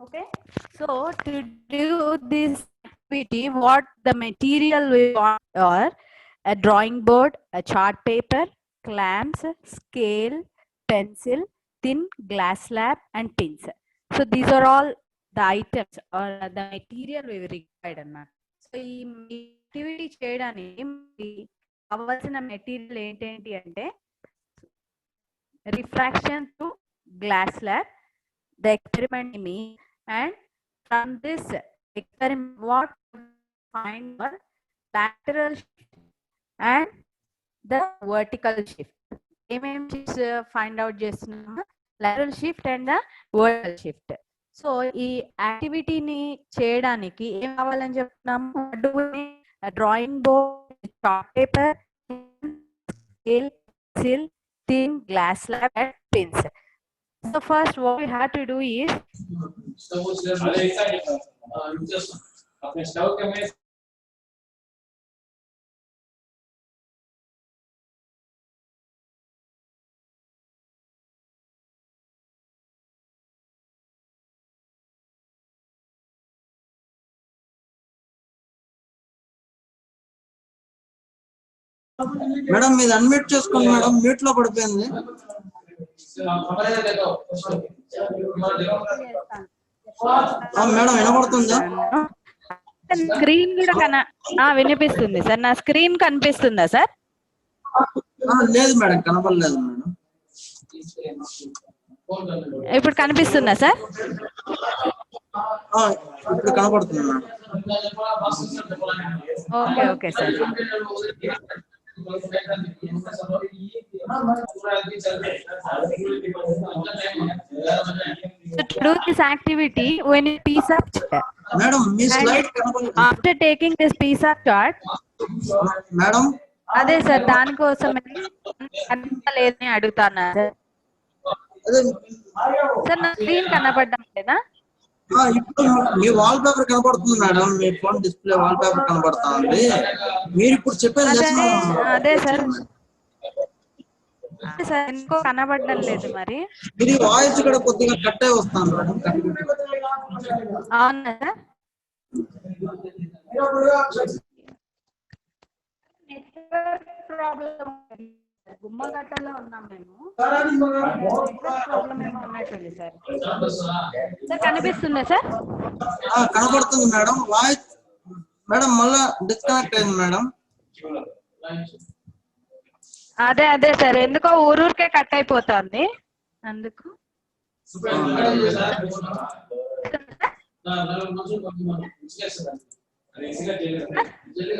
Okay, so to do this activity, what the material we want are a drawing board, a chart paper, clamps, scale, pencil, thin glass slab, and pins. So these are all the items or the material we required అన్నమాట. So ఈ activity చేయడానికి కావాల్సిన material ఏంటేంటి అంటే refraction to glass slab, the experiment me, and from this experiment what find were lateral shift and the vertical shift. ఏమేం find out చేస్తున్నాము? lateral shift and the vertical shift. So ఈ యాక్టివిటీని చేయడానికి ఏం కావాలని చెప్తున్నాము? Drawing board, chart paper, scale, pencil, thin glass slab and pins. So first what we have to do is madam మీరు unmute చేసుకోండి madam, mute లో పడిపోయింది. మేడం వినపడుతుందా? స్క్రీన్ కూడా వినిపిస్తుంది సార్. నా స్క్రీన్ కనిపిస్తుందా సార్? లేదు మేడం, కనపడలేదు మేడం. ఇప్పుడు కనిపిస్తుందా సార్? ఇప్పుడు కనపడుతుంది madam. Okay okay sir. So to do this activity, we need a piece of chart. Madam, after taking this piece of chart, madam, అదే సార్ దానికోసమే లేదని అడుగుతాను సార్. సార్ నా స్క్రీన్ కనపడడం లేదా? ఇప్పుడు మీ వాల్ పేపర్ కనపడుతుంది మేడం, మీ ఫోన్ డిస్ప్లే వాల్ పేపర్ కనపడుతుంది. మీరు ఇప్పుడు చెప్పేది అదే సార్. సార్ ఎందుకో కనబడడం లేదు మరి. ఇది వాయిస్ కూడా కొద్దిగా కట్ అయి వస్తుంది మేడం. అవునా సార్? గుమ్మగట్టలో ఉన్నాం మేము. ప్రాబ్లం ఏమో ఉన్నట్టుంది సార్. సార్ కనిపిస్తుందా సార్? కనబడుతుంది మేడం. వాయిస్ మేడం మళ్ళా డిస్కనెక్ట్ అయింది మేడం. అదే అదే సార్, ఎందుకో ఊరూరికే కట్ అయిపోతుంది అందుకు.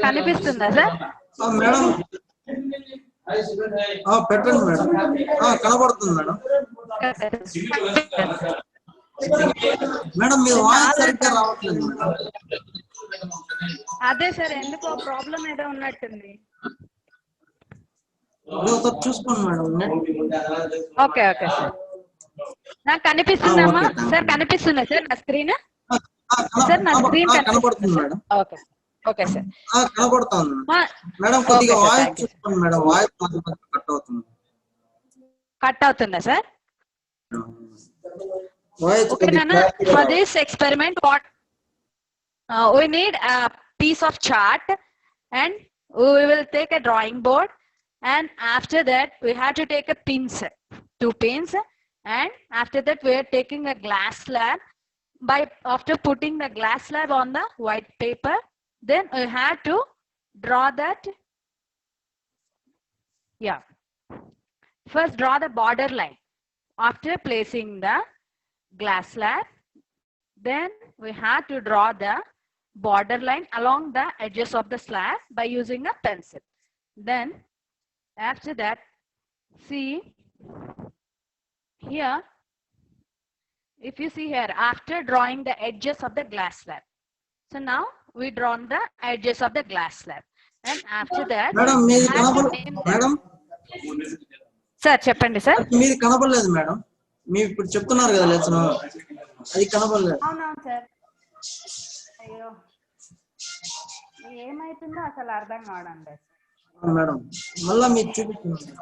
కనిపిస్తుందా సార్? మేడం పెట్టండి మేడం. కనబడుతుంది మేడం. మేడం మీ వాయిస్ సరిగ్గా రావట్లేదు మేడం. అదే సార్, ఎందుకో ప్రాబ్లం ఏదో ఉన్నట్టుంది. చూసుకోండి మేడం. Okay okay sir. నాకు కనిపిస్తుందమ్మా సార్? కనిపిస్తుందా సార్ నా స్క్రీన్? సార్ నా స్క్రీన్ కనబడుతుంది మేడం. ఓకే ఓకే సార్, కనబడుతుంది మేడం. కొద్దిగా వాయిస్ చూసుకోండి మేడం, వాయిస్ కట్ అవుతుంది. కట్ అవుతుందా sir? For this experiment what we need a piece of chart and we will take a drawing board, and after that we have to take a pins, 2 pins, and after that we are taking a glass slab. After putting the glass slab on the white paper, then we have to draw that. First draw the border line. After placing the glass slab, then we have to draw the border line along the edges of the slab by using a pencil. Then after that, see here, if you see here, after drawing the edges of the glass slab, so now we drawn the edges of the glass slab, and after that madam sir చెప్పండి sir. మీరు కనపడలేదు madam, మీరు ఇప్పుడు చెప్తున్నారు కదా lesson, అది కనపడలేదు. అవునవును సార్. అయ్యో ఏమైతుందో అసలు అర్థం కావడం లేదు మేడం. మళ్ళా మీరు చూపించండి.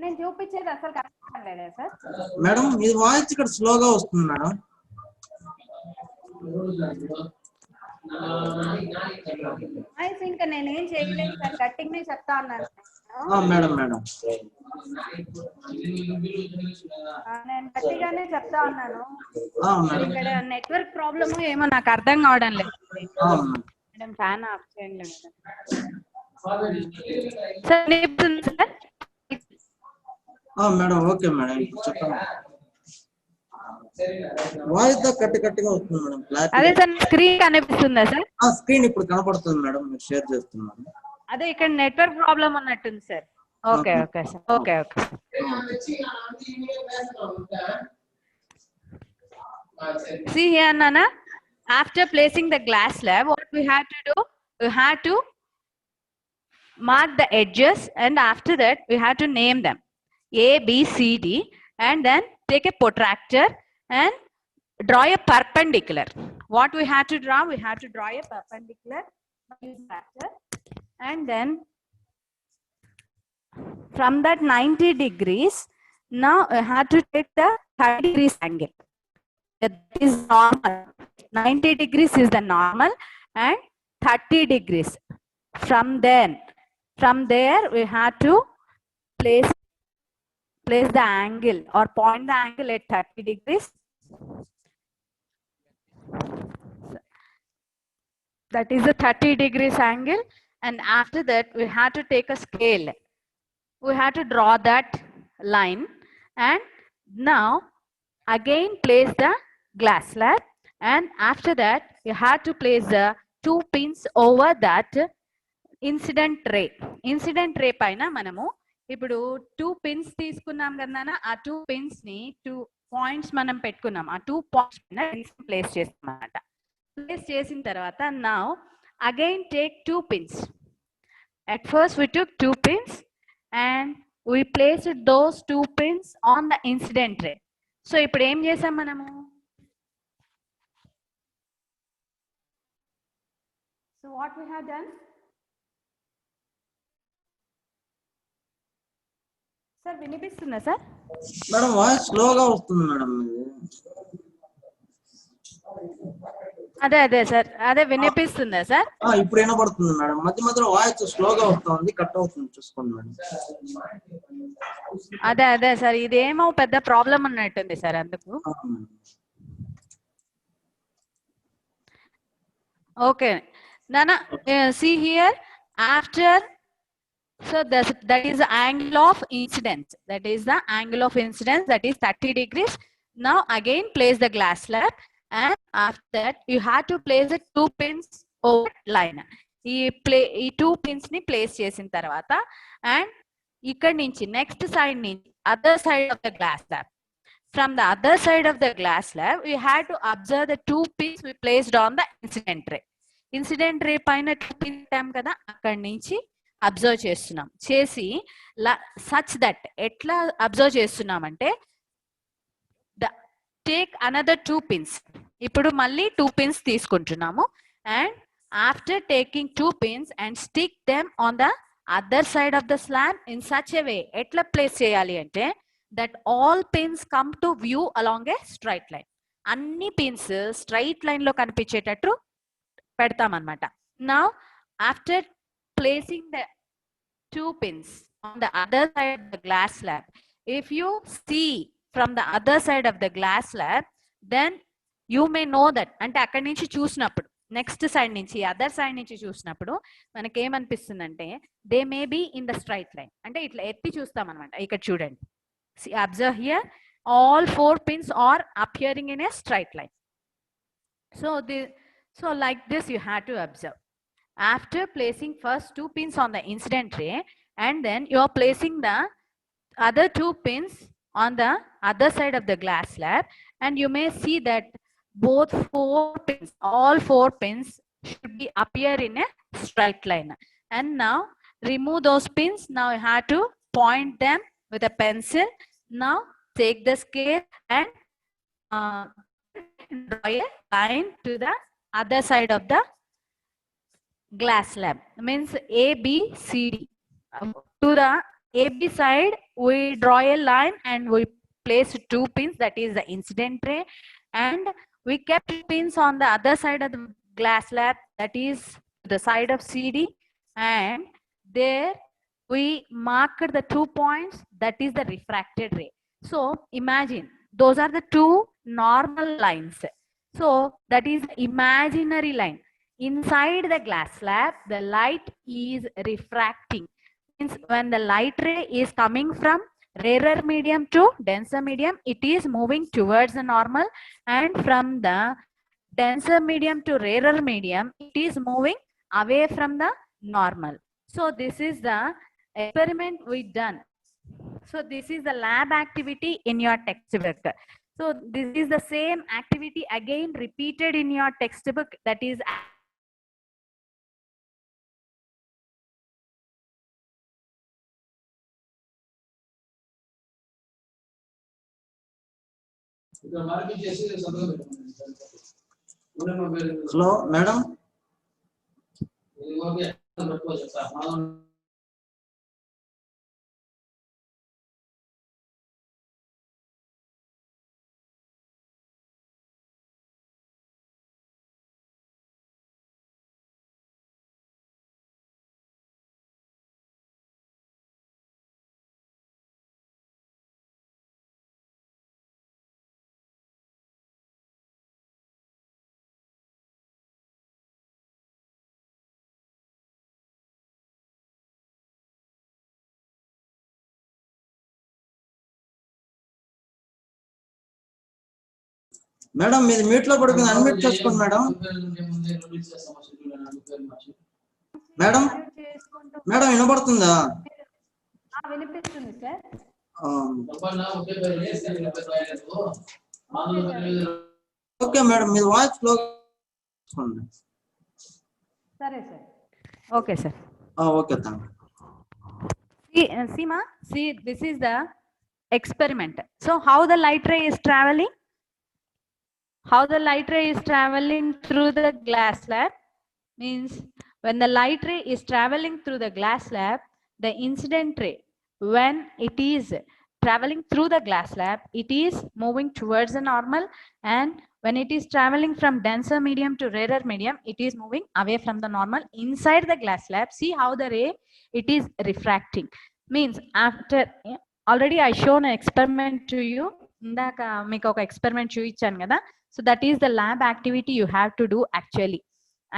నేను చూపించేది అసలు కనపడలేదా సార్? మేడం మీ వాయిస్ ఇక్కడ స్లోగా వస్తుంది మేడం. వాయిస్ ఇంకా నేనేం చేయలేదు సార్, గట్టిగానే చెప్తా ఉన్నాను. మేడం మేడం నేను గట్టిగానే చెప్తా ఉన్నాను. మేడం ఇక్కడ నెట్వర్క్ ప్రాబ్లమ్ ఏమో నాకు అర్థం కావడం లేదు. మేడం ఫ్యాన్ ఆఫ్ చేయండి సార్. మేడం ఓకే మేడం చెప్పండి. వాయిస్ కట్టిగా వస్తుంది మేడం. అదే సార్ స్క్రీన్ కనిపిస్తుందా సార్? స్క్రీన్ ఇప్పుడు కనపడుతుంది మేడం, మీరు షేర్ చేస్తున్నాను. అదే ఇక్కడ నెట్వర్క్ ప్రాబ్లం ఉన్నట్టుంది sir. Okay okay sir. Okay okay. See here, Nana. After placing the glass slab, what we had to do? We had to mark the edges, and after that we had to name them A, B, C, D, and then take a protractor and draw a perpendicular. What we had to draw? We had to draw a perpendicular and then from that 90 degrees, now I had to take the 30 degrees angle. That is normal. 90 degrees is the normal and 30 degrees. From there we had to place the angle or point the angle at 30 degrees. That is the 30 degrees angle, and after that we had to take a scale. We had to draw that line, and now again place the glass slab, and after that we had to place the 2 pins over that incident ray పైన మనము ఇప్పుడు 2 pins తీసుకున్నాం కదా, ఆ 2 pins ని 2 points మనం పెట్టుకున్నాం. ఆ 2 పాయింట్స్ పైన ప్లేస్ చేస్తాం అన్నమాట. ప్లేస్ చేసిన తర్వాత now again take 2 pins. At first we took 2 pins and we placed those 2 pins on the incident ray. So ఇప్పుడు ఏం చేసాం మనము? So what we have done? Sir వినిపిస్తుందా సార్? మేడం వాయిస్ స్లోగా వస్తుంది మేడం. అదే సార్, అదే వినిపిస్తుందా సార్? ఇప్పుడు వినపడుతుంది మేడం. మధ్యలో వాయిస్ స్లోగా వస్తుంది, కట్ అవుతుంది, చూసుకోండి మేడం. అదే సార్, ఇదేమో పెద్ద ప్రాబ్లం ఉన్నట్టుంది సార్, అందుకు. ఓకే నానా, see here, after, so that is the angle of incidence. That is the angle of incidence, that is 30 degrees. Now again place the glass slab, and after that you have to place the 2 pins over line. ఈ 2 pins ని place చేసిన తర్వాత, and ఇక్కడ నుంచి next side నుంచి other side of the glass slab, from the other side of the glass slab we had to observe the 2 pins we placed on the incident ray. Incident ray పైన 2 pins పెట్టాం కదా, అక్కడి నుంచి observe చేస్తున్నాం. చేసి such that ఎట్లా observe చేస్తున్నామంటే, take another 2 pins. ఇప్పుడు మళ్ళీ 2 పిన్స్ తీసుకుంటున్నాము, and after taking 2 pins and stick them on the other side of the slab in such a way. ఎట్లా ప్లేస్ చేయాలి అంటే, that all pins come to view along a straight line. అన్ని pins straight line లో కనిపించేటట్టు పెడతామన్నమాట. Now after placing the 2 pins on the other side of the glass slab, if you see from the other side of the glass slab, then you may know that, అంటే అక్కడి నుంచి చూసినప్పుడు, next side నుంచి other side నుంచి చూసినప్పుడు మనకి ఏమనిపిస్తుందంటే, they may be in the straight line. అంటే ఇట్లా ఎత్తి చూస్తాం అనమాట. ఇక్కడ చూడండి, observe here, all 4 pins are appearing in a straight line. So like this you have to observe. After placing first 2 pins on the incident ray, and then you are placing the other 2 pins on the other side of the glass slab, and you may see that both 4 pins, all 4 pins should be appear in a straight line. And now remove those pins. Now you have to point them with a pencil. Now take the scale and draw a line to the other side of the glass slab, means A, B, C, D, to the AB side, we draw a line and we place 2 pins, that is the incident tray, and we kept pins on the other side of the glass slab, that is the side of CD, and there we marked the 2 points, that is the refracted ray. So imagine those are the 2 normal lines. So that is imaginary line. Inside the glass slab, the light is refracting. Means when the light ray is coming from rarer medium to denser medium, it is moving towards the normal, and from the denser medium to rarer medium, it is moving away from the normal. So this is the experiment we done. So this is the lab activity in your textbook. So this is the same activity again repeated in your textbook, that is hello madam madam మీది mute లో పడుకుంది, unmute చేసుకోండి madam. Madam madam వినపడుతుందా? వినిపిస్తుంది sir. Okay madam, మీ voice flow. సరే sir. Okay sir. Okay thank you. Seema, see, this is the experiment. So how the light ray is traveling? How the light ray is traveling through the glass slab means when the light ray is traveling through the glass slab, the incident ray, when it is traveling through the glass slab, it is moving towards the normal, and when it is traveling from denser medium to rarer medium, it is moving away from the normal inside the glass slab. See how the ray, it is refracting. Means after already I shown an experiment to you. ఇందాక మీకు ఒక experiment చూపించాను కదా. So that is the lab activity you have to do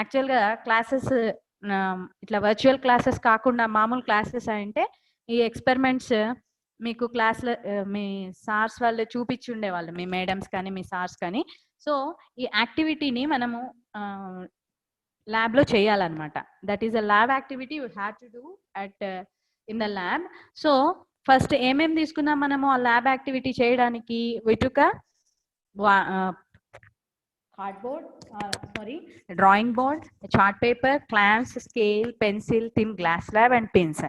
యాక్చువల్గా classes ఇట్లా virtual classes కాకుండా మామూలు classes అంటే ఈ ఎక్స్పెరిమెంట్స్ మీకు క్లాస్లో మీ సార్స్ వాళ్ళు చూపించి ఉండేవాళ్ళు, మీ మేడమ్స్ కానీ మీ సార్స్ కానీ. సో ఈ యాక్టివిటీని మనము ల్యాబ్లో చేయాలన్నమాట. That is a lab activity you have to do at in the lab. So first ఏమేమి తీసుకున్నాం మనము ఆ ల్యాబ్ యాక్టివిటీ చేయడానికి? విటుక, cardboard, drawing board, chart paper, clamps, scale, pencil, thin glass slab and pins.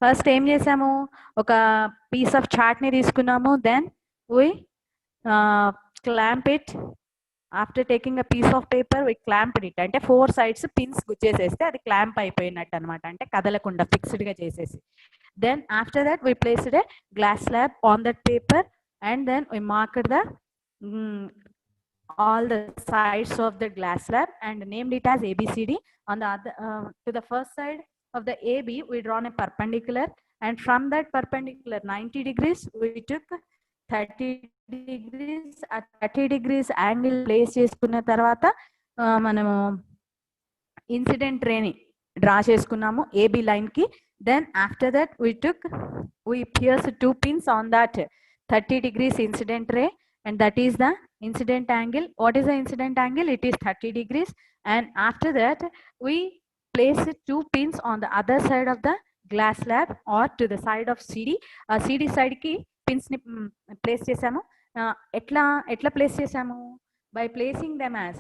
First ఏం చేసాము, ఒక piece of chart ని తీసుకున్నాము. Then we clamp it. After taking a piece of paper, we clamped it. అంటే 4 sides pins గుచ్చేసేస్తే అది clamp అయిపోయినట్టు అనమాట, అంటే కదలకుండా ఫిక్స్డ్ గా చేసేసి. Then after that we placed a glass slab on that paper, and then we marked the all the sides of the glass slab and named it as ABCD. On the other to the first side of the AB we drawn a perpendicular, and from that perpendicular 90 degrees we took 30 degrees. at 30 degrees angle place చేసుకున్న తర్వాత మనము incident రేని draw చేసుకున్నాము AB line కి. Then after that we pierced 2 pins on that 30 degrees incident ray, and that is the incident angle. What is the incident angle? It is 30 degrees. And after that we placed 2 pins on the other side of the glass slab or to the side of CD. CD side ki pins ni place చేసాము. ఎట్లా place చేసాము? By placing them as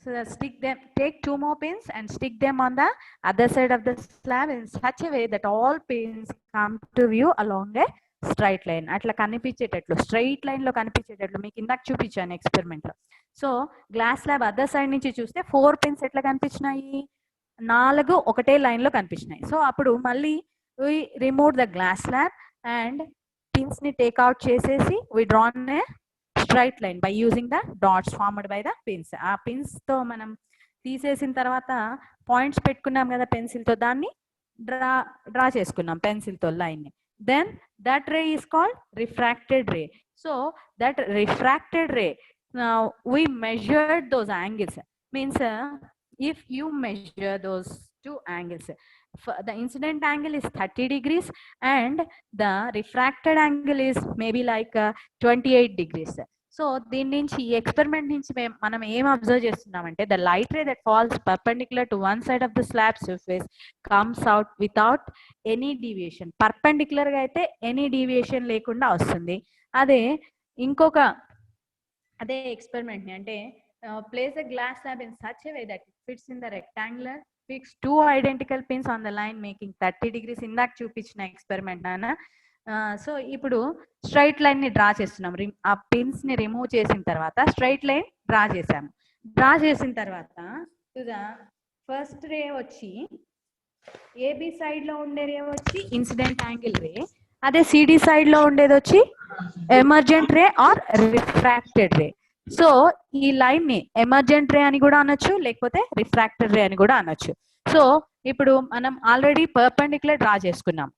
so stick them, take 2 more pins and stick them on the other side of the slab in such a way that all pins come to view along a straight line. అట్లా కనిపించేటట్లు, straight line లో కనిపించేటట్లు మీకు ఇందాక చూపించాను experiment లో. So glass slab other side నుంచి చూస్తే 4 pins ఎట్లా కనిపించినాయి? 4 ఒకటే లైన్ లో కనిపించినాయి. సో అప్పుడు మళ్ళీ we remove the glass slab and pins ni take out chesesi we drawn a straight line by using the dots formed by the pins. ఆ pins తో మనం తీసేసిన తర్వాత పాయింట్స్ పెట్టుకున్నాం కదా పెన్సిల్ తో, దాన్ని డ్రా చేసుకున్నాం పెన్సిల్ తో లైన్ ని. then that ray is called refracted ray. So that refracted ray, now we measured those angles, means if you measure those two angles, the incident angle is 30 degrees and the refracted angle is maybe like 28 degrees. So దీని నుంచి ఈ experiment నుంచి మనం ఏం observe చేస్తున్నామంటే the light ray that falls perpendicular to one side of the slab surface comes out without any deviation. Perpendicular గా అయితే any deviation లేకుండా వస్తుంది. అదే ఇంకొక అదే ఎక్స్పెరిమెంట్ ని అంటే place the glass slab in such a way that fits in the rectangular, fix two identical pins on the line making 30 degrees. ఇందాక చూపించిన ఎక్స్పెరిమెంట్ నాన్న. సో ఇప్పుడు స్ట్రైట్ లైన్ ని డ్రా చేస్తున్నాం. ఆ పిన్స్ ని రిమూవ్ చేసిన తర్వాత స్ట్రైట్ లైన్ డ్రా చేసాము. డ్రా చేసిన తర్వాత ఫస్ట్ రే వచ్చి ఏబి సైడ్ లో ఉండే రే వచ్చి ఇన్సిడెంట్ యాంగిల్ రే, అదే సిడి సైడ్ లో ఉండేది వచ్చి emergent ray or refracted ray. So ఈ లైన్ ని ఎమర్జెంట్ రే అని కూడా అనొచ్చు, లేకపోతే రిఫ్రాక్టెడ్ రే అని కూడా అనొచ్చు. సో ఇప్పుడు మనం ఆల్రెడీ పర్పెండిక్యులర్ డ్రా చేసుకున్నాం.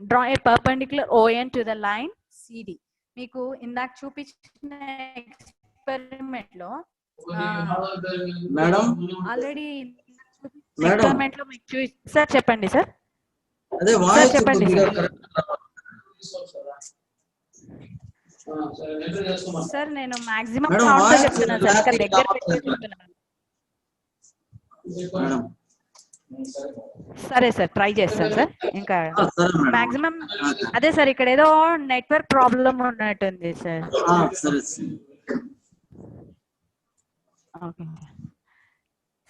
Draw a perpendicular on to the line CD. మీకు ఇందాక చూపించిన ఎక్స్పెరిమెంట్ లో ఆల్రెడీ ఎక్స్పెరిమెంట్ లో మీకు సార్ చెప్పండి సార్. అదే సార్ చెప్పండి సార్. నేను మాక్సిమం సౌండ్ తో చెప్తున్నాను సార్, ఇంకా దగ్గర పెట్టి చెప్తున్నాను. సరే సార్, ట్రై చేస్తాను సార్. ఇంకా మాక్సిమం అదే సార్, ఇక్కడ ఏదో నెట్వర్క్ ప్రాబ్లం ఉన్నట్టుంది సార్.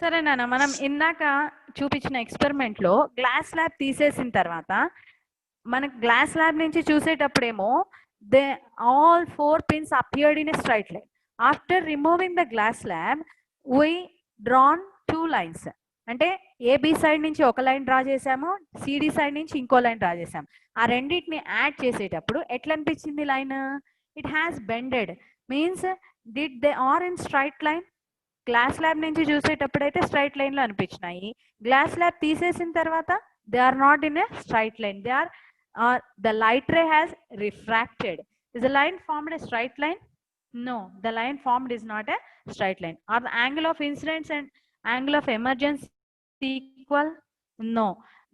సరేనా, మనం ఇందాక చూపించిన ఎక్స్పెరిమెంట్ లో గ్లాస్ స్లాబ్ తీసేసిన తర్వాత మనకు గ్లాస్ స్లాబ్ నుంచి చూసేటప్పుడేమో they all 4 pins appeared in a straight line. After removing the glass slab we drawn 2 lines. అంటే ఏబి సైడ్ నుంచి ఒక లైన్ డ్రా చేసాము, సిడి సైడ్ నుంచి ఇంకో లైన్ డ్రా చేసాము. ఆ రెండింటిని యాడ్ చేసేటప్పుడు ఎట్లా అనిపించింది line? It has bended, means did they are in straight line. Glass slab నుంచి చూసేటప్పుడు అయితే స్ట్రైట్ లైన్ లో అనిపించినాయి. గ్లాస్ స్లాబ్ తీసేసిన తర్వాత they are not in a straight line, they are the light ray has refracted. Is the line formed a straight line? No, the line formed is not a straight line. Are the angle of incidence and angle of emergence equal? No,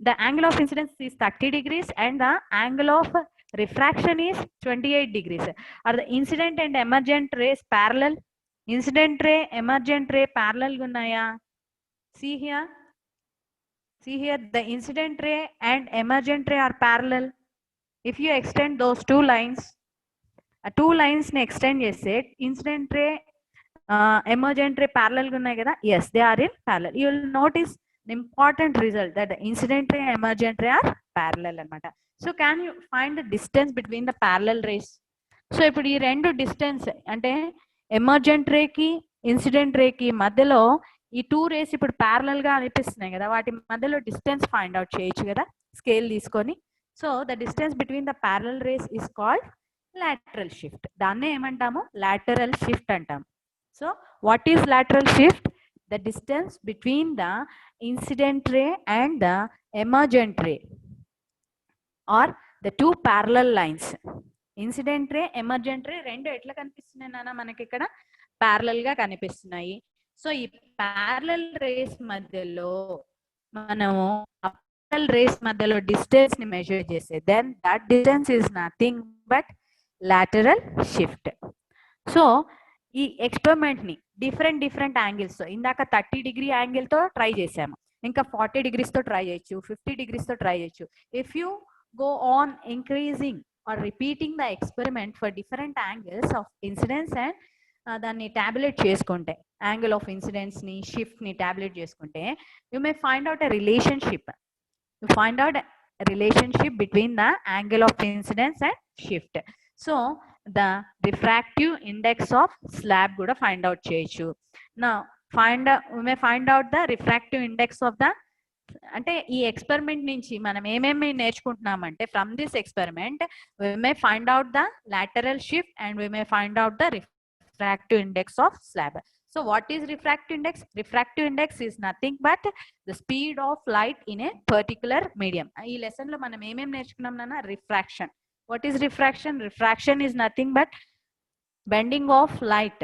the angle of incidence is 30 degrees and the angle of refraction is 28 degrees. Are the incident and emergent rays parallel? Incident ray, emergent ray parallel gunnaya? See here, the incident ray and emergent ray are parallel. If you extend those two lines ని extend చేస్తే incident ray emergent ray parallel గా ఉన్నాయి కదా, yes they are in parallel. You will notice the important result that the incident ray and emergent ray are parallel అన్నమాట. So can you find the distance between the parallel rays? So ఇప్పుడు ఈ రెండు distance అంటే emergent ray కి incident ray కి మధ్యలో ఈ 2 race ఇప్పుడు ప్యారలల్ గా అనిపిస్తున్నాయి కదా, వాటి మధ్యలో డిస్టెన్స్ ఫైండ్ అవుట్ చేయొచ్చు కదా స్కేల్ తీసుకొని. So the distance between the parallel rays is called lateral shift. దాన్నే ఏమంటాము? లాటరల్ షిఫ్ట్ అంటాం. So what is lateral shift? The distance between the incident ray and the emergent ray are the 2 parallel lines. Incident ray, emergent ray రెండు ఎట్లా కనిపిస్తున్నాయి నాన్న మనకి ఇక్కడ? Parallel గా కనిపిస్తున్నాయి. సో ఈ ప్యారలల్ రేస్ మధ్యలో మనము ప్యారలల్ రేస్ మధ్యలో డిస్టెన్స్ ని మెజర్ చేస్తే then that distance is nothing but lateral shift. So ఈ ఎక్స్పెరిమెంట్ ని డిఫరెంట్ యాంగిల్స్ తో, ఇందాక 30 degree యాంగిల్ తో ట్రై చేసాము, ఇంకా 40 degrees తో ట్రై చేయొచ్చు, 50 degrees తో ట్రై చేయొచ్చు. If you go on increasing or repeating the experiment for different angles of incidence and దాన్ని టాబ్లెట్ చేసుకుంటే, యాంగిల్ ఆఫ్ ఇన్సిడెన్స్ ని షిఫ్ట్ ని టాబ్లెట్ చేసుకుంటే you may find out a relationship. You find out relationship between the angle of incidence and shift. So the refractive index of slab కూడా find out చేయొచ్చు. నా we may find out the refractive index of the అంటే ఈ experiment నుంచి మనం ఏమేమి నేర్చుకుంటున్నామంటే from this experiment we may find out the lateral shift and we may find out the refractive index of slab. So what is refractive index? Refractive index is nothing but the speed of light in a particular medium. ఈ lesson లో మనం ఏమేమి నేర్చుకున్నాం నాన్న? Refraction. What is refraction? Refraction is nothing but bending of light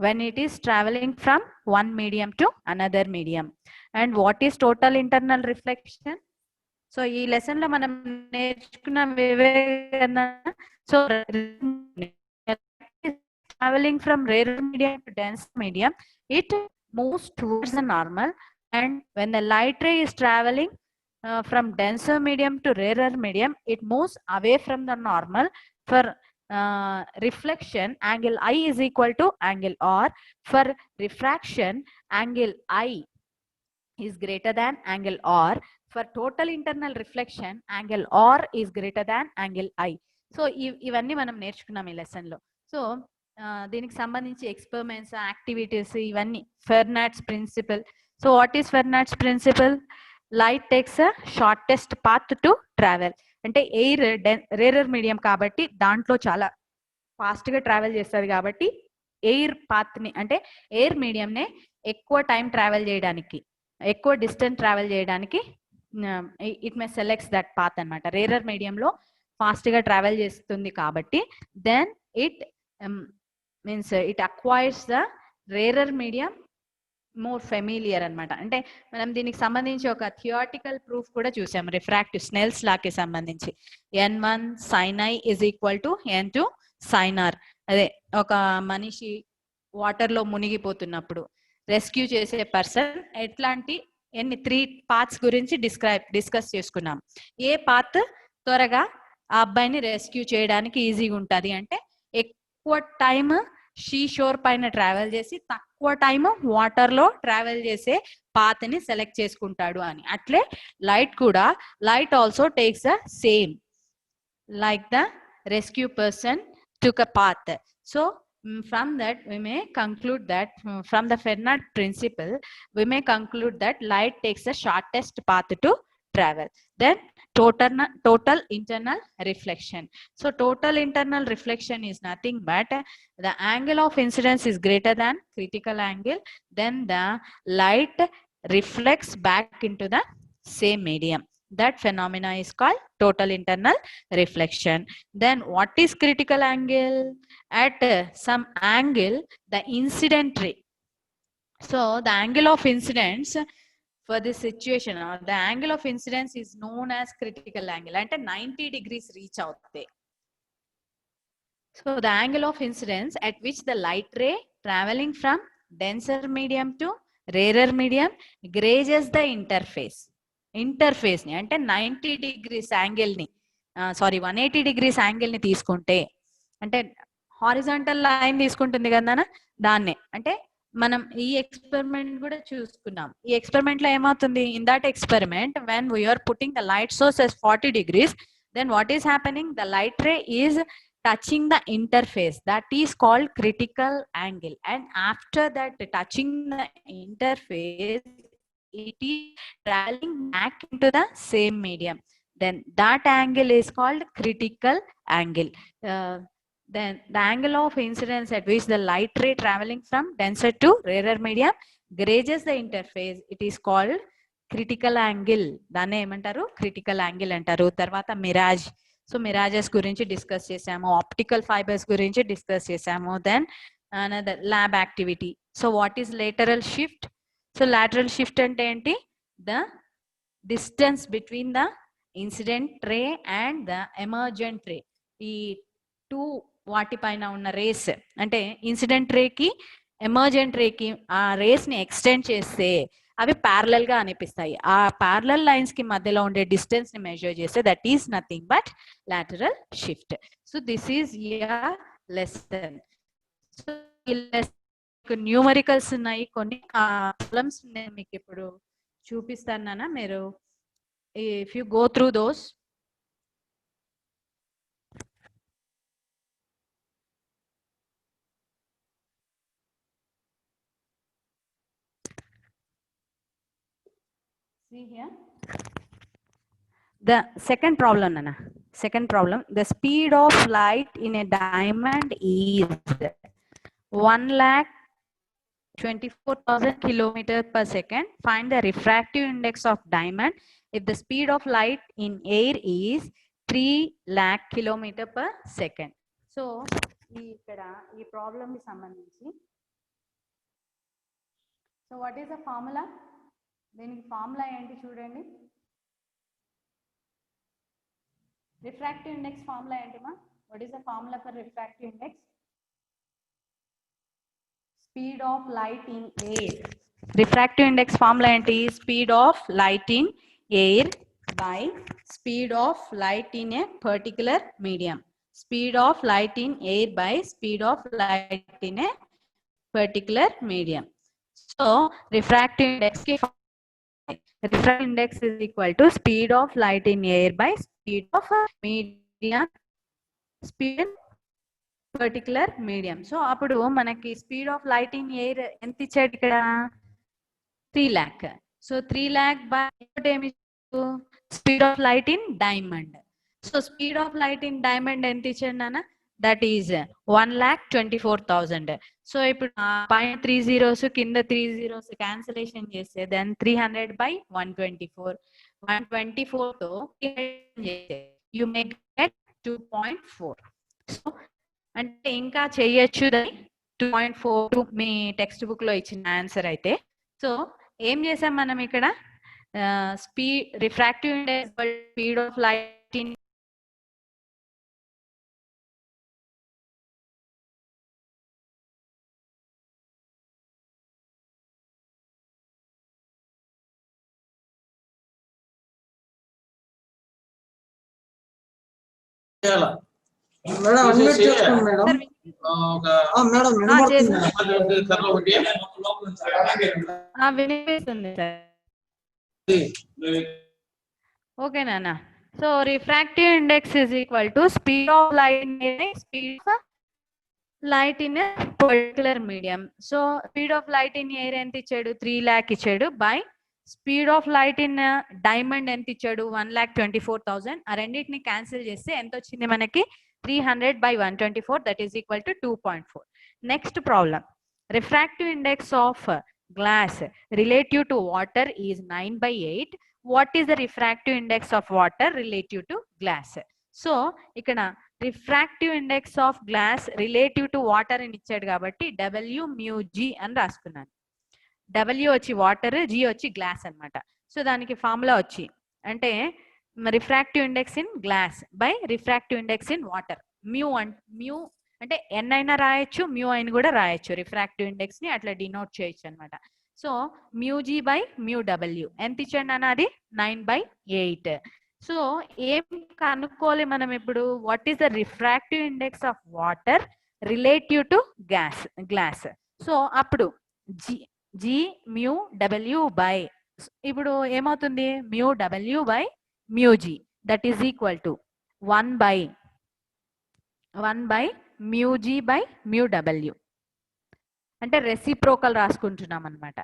when it is traveling from one medium to another medium. And what is total internal reflection? So ఈ lesson లో మనం నేర్చుకున్న so traveling from rarer medium to denser medium, it moves towards the normal. And when the light ray is traveling from denser medium to rarer medium, it moves away from the normal. For reflection, angle I is equal to angle R. For refraction, angle I is greater than angle R. For total internal reflection, angle R is greater than angle I. So ఇవన్నీ మనం నేర్చుకున్నాం ఈ lesson లో. So దీనికి సంబంధించి experiments, activities ఇవన్నీ Fermat's principle. So what is Fermat's principle? Light takes a shortest path to travel. అంటే air rarer medium కాబట్టి దాంట్లో చాలా ఫాస్ట్ గా ట్రావెల్ చేస్తుంది కాబట్టి ఎయిర్ పాత్ ని అంటే ఎయిర్ మీడియం నే ఎక్కువ టైం ట్రావెల్ చేయడానికి, ఎక్కువ డిస్టెన్స్ ట్రావెల్ చేయడానికి it may selects that path అనమాట. రేరర్ మీడియంలో ఫాస్ట్ గా ట్రావెల్ చేస్తుంది కాబట్టి then it means it acquires the rarer medium more familiar అనమాట. అంటే మనం దీనికి సంబంధించి ఒక థియోటికల్ ప్రూఫ్ కూడా చూసాం రిఫ్రాక్టివ్ స్నెల్స్ లా కి సంబంధించి. n1 sin i is equal to n2 sin r. అదే ఒక మనిషి వాటర్ లో మునిగిపోతున్నప్పుడు రెస్క్యూ చేసే పర్సన్ ఎట్లాంటి ఎన్ని 3 పాత్స్ గురించి డిస్కస్ చేసుకున్నాం. ఏ పాత్ త్వరగా ఆ అబ్బాయిని రెస్క్యూ చేయడానికి ఈజీగా ఉంటుంది అంటే ఎక్కువ టైం షీ షోర్ పైన ట్రావెల్ చేసి తక్కువ టైం వాటర్ లో ట్రావెల్ చేసే పాత్ ని సెలెక్ట్ చేసుకుంటాడు అని. అట్లే లైట్ కూడా, light also takes the same like the rescue person took a path. So from that we may conclude that from the Fernald principle we may conclude that light takes the shortest path to travel. Then total internal reflection. So total internal reflection is nothing but the angle of incidence is greater than critical angle, then the light reflects back into the same medium. That phenomena is called total internal reflection. Then what is critical angle? At some angle the incident ray, so the angle of incidence for this situation or the angle of incidence is known as critical angle. అంటే 90 degrees reach అవుతాయి. So the angle of incidence at which the light ray traveling from denser medium to rarer medium grazes the interface ని అంటే 90 degrees angle ని sorry 180 degrees angle ని తీసుకుంటే అంటే horizontal line తీసుకుంటుంది కదా దాన్నే. అంటే మనం ఈ ఎక్స్పెరిమెంట్ కూడా చూసుకున్నాం. ఈ ఎక్స్పెరిమెంట్ లో ఏమవుతుంది? In that experiment when we're putting the light source as 40 degrees, then what is happening? The light ray is touching the interface, that is called critical angle, and after that touching the interface it is traveling back into the same medium, then that angle is called critical angle. Then the angle of incidence at which the light ray traveling from denser to rarer medium grazes the interface, it is called critical angle. దాన్ని ఏమంటారు? Critical angle అంటారు. తర్వాత Miraz. So మిరాజెస్ గురించి discuss చేసాము, optical fibres గురించి discuss చేసాము. Then another lab activity. So what is lateral shift? So lateral shift అంటే ఏంటి? The distance between the incident ray and the emergent ray. ఈ టూ వాటిపైన ఉన్న రేస్ అంటే ఇన్సిడెంట్ రేకి ఎమర్జెంట్ రేకి ఆ రేస్ ని ఎక్స్టెండ్ చేస్తే అవి ప్యారలల్ గా అనిపిస్తాయి. ఆ ప్యారలల్ లైన్స్ కి మధ్యలో ఉండే డిస్టెన్స్ ని మెజర్ చేస్తే that is nothing but lateral shift. So this is lesson. So numericals ఉన్నాయి, కొన్ని ప్రాబ్లమ్స్ నేను మీకు ఇప్పుడు చూపిస్తానా, మీరు if you go through those. See here. The second problem, Nana. Second problem. The speed of light in a diamond is 1,24,000 kilometers per second. Find the refractive index of diamond if the speed of light in air is 3 lakh kilometer per second. So, ఇక్కడ ఈ problem కి సంబంధించి so what is the formula? దీనికి formula ఏంటి చూడండి. Refractive index formula ఏంటిమా? What is the formula for refractive index? Speed of light in air. Refractive index formula ఏంటి? Speed of light in air by speed of light in a particular medium. Speed of light in air by speed of light in a particular medium. So refractive index is equal to speed of light in air by speed of medium, speed particular medium. So అప్పుడు మనకి speed of light in air ఎంత ఇచ్చాడు ఇక్కడ? 3 lakh. So 3 lakh by ఏమి speed of light in diamond. So speed of light in diamond ఎంత ఇచ్చాడు నాన్న? That is 1,24,000. So ఇప్పుడు పైన 3 zeros కింద 3 zeros క్యాన్సిలేషన్ చేస్తే దెన్ 300 by 124. 124 తో యు మే గెట్ 2.4. సో అంటే ఇంకా చేయొచ్చు దాన్ని 2.42 మీ టెక్స్ట్ బుక్ లో ఇచ్చిన ఆన్సర్ అయితే. సో ఏం చేసాం మనం ఇక్కడ? Refractive index speed of light in madam unmute చేసుకోండి మేడం. మేడం వినిపిస్తుంది సార్. ఓకే నాన్న. So refractive index is equal to speed of light in particular medium. So speed of light in air ఎంత ఇచ్చాడు? 3 lakh ఇచ్చాడు by speed of light in diamond ఎంత ఇచ్చాడు? 1,24,000. ఆ రెండింటిని క్యాన్సిల్ చేస్తే ఎంత వచ్చింది మనకి? 300 by 124, that is equal to 2.4. Next problem. Refractive index of glass relative to water is 9/8. What is the refractive index of water relative to glass? So ikkada refractive index of glass relative to water అని ఇచ్చాడు కాబట్టి W mu G అని రాసుకున్నాను. W వచ్చి water, G వచ్చి glass అన్నమాట. So దానికి formula వచ్చి అంటే refractive index in glass by refractive index in water. Mu అంటే ఎన్ అయినా రాయొచ్చు, మ్యూ అయిన కూడా రాయొచ్చు. రిఫ్రాక్టివ్ ఇండెక్స్ ని అట్లా డినోట్ చేయొచ్చు అనమాట. So mu G by mu W ఎంత ఇచ్చాడు అన్న? అది 9/8. సో ఏం కనుక్కోవాలి మనం ఇప్పుడు? What is the refractive index of water relative to glass. So అప్పుడు జీ మ్యూ డబ్ల్యూ బై ఇప్పుడు ఏమవుతుంది? Mu W by mu g, that is equal to 1 by mu g by mu w. అంటే reciprocal రాసుకుంటున్నాం అనమాట.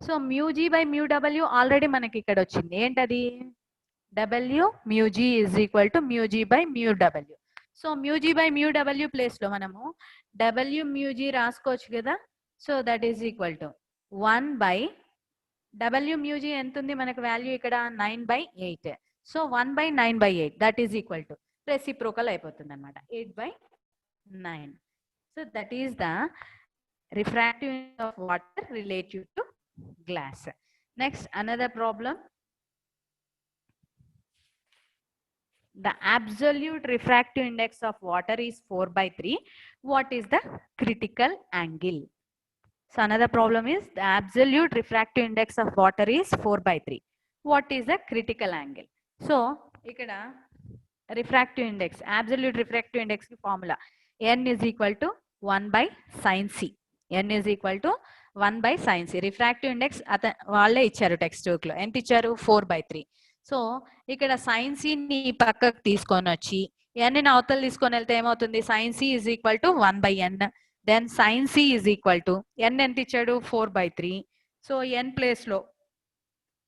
So mu g by mu w already మనకి ఇక్కడ వచ్చింది. ఏంటది? w mu g is equal to mu g by mu w. So mu g by mu w place లో మనము w mu g రాసుకోవచ్చు కదా. So that is equal to 1 by w mu g ఎంత ఉంది మనకు వాల్యూ ఇక్కడ? 9/8. So 1 by 9/8 that is equal to reciprocal అయిపోతుంది అనమాట, 8/9. So that is the refractive of water relative to glass. Next another problem. The absolute refractive index of water is 4/3. What is the critical angle? So another problem is the absolute refractive index of water is 4/3. What is the critical angle? So ikkada refractive index, absolute refractive index ki formula n is equal to 1 by sin c. n is equal to 1 by sin c. refractive index వాళ్ళే ఇచ్చారు text book లో. ఎంత ఇచ్చారు? 4/3. So ఇక్కడ sign C ని పక్కకు తీసుకొని వచ్చి n ని అవతల తీసుకొని వెళ్తే ఏమవుతుంది? Sine C is equal to 1/n. Then sine C is equal to n ఎంత ఇచ్చాడు? 4/3. సో n ప్లేస్ లో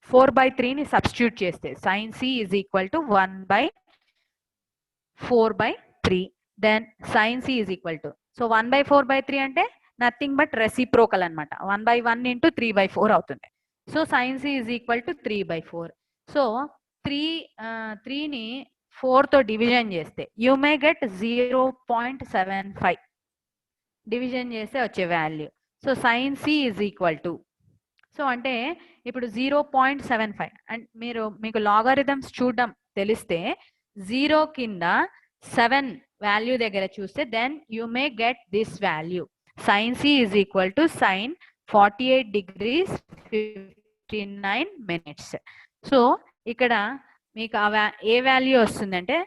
4/3 ని సబ్స్టిట్యూట్ చేస్తే sin c is equal to 1/4/3. Then sin c is equal to, so 1/4/3 అంటే నథింగ్ బట్ రెసిప్రోకల్ అనమాట. 1/1 into 3/4 అవుతుంది. So sin c is equal to 3/4. So 3ని 4తో డివిజన్ చేస్తే యూ మే గెట్ 0.75 డివిజన్ చేస్తే వచ్చే value. So sin c is equal to, so అంటే ఇప్పుడు 0.75 అండ్ మీకు లాగరిథమ్స్ చూడడం తెలిస్తే 0 కింద 7 వాల్యూ దగ్గర చూస్తే then you may get this value. sin c is equal to sin 48 degrees 59 minutes. So ఇక్కడ మీకు ఏ వాల్యూ వస్తుందంటే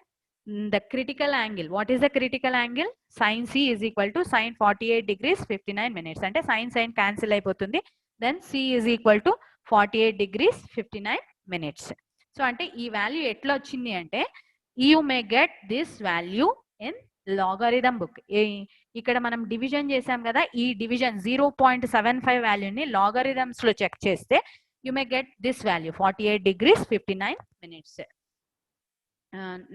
the critical angle. What is the critical angle? Sin c is equal to sin 48 degrees 59 minutes. అంటే sin cancel అయిపోతుంది. Then c is equal to 48 degrees 59 minutes. So అంటే ఈ value ఎట్లా వచ్చింది అంటే you may get this value in logarithm book. ఇక్కడ మనం division చేసాం కదా, ఈ డివిజన్ 0.75 వాల్యూని లాగరిథమ్స్ లో చెక్ చేస్తే you may get this value 48 degrees 59 minutes.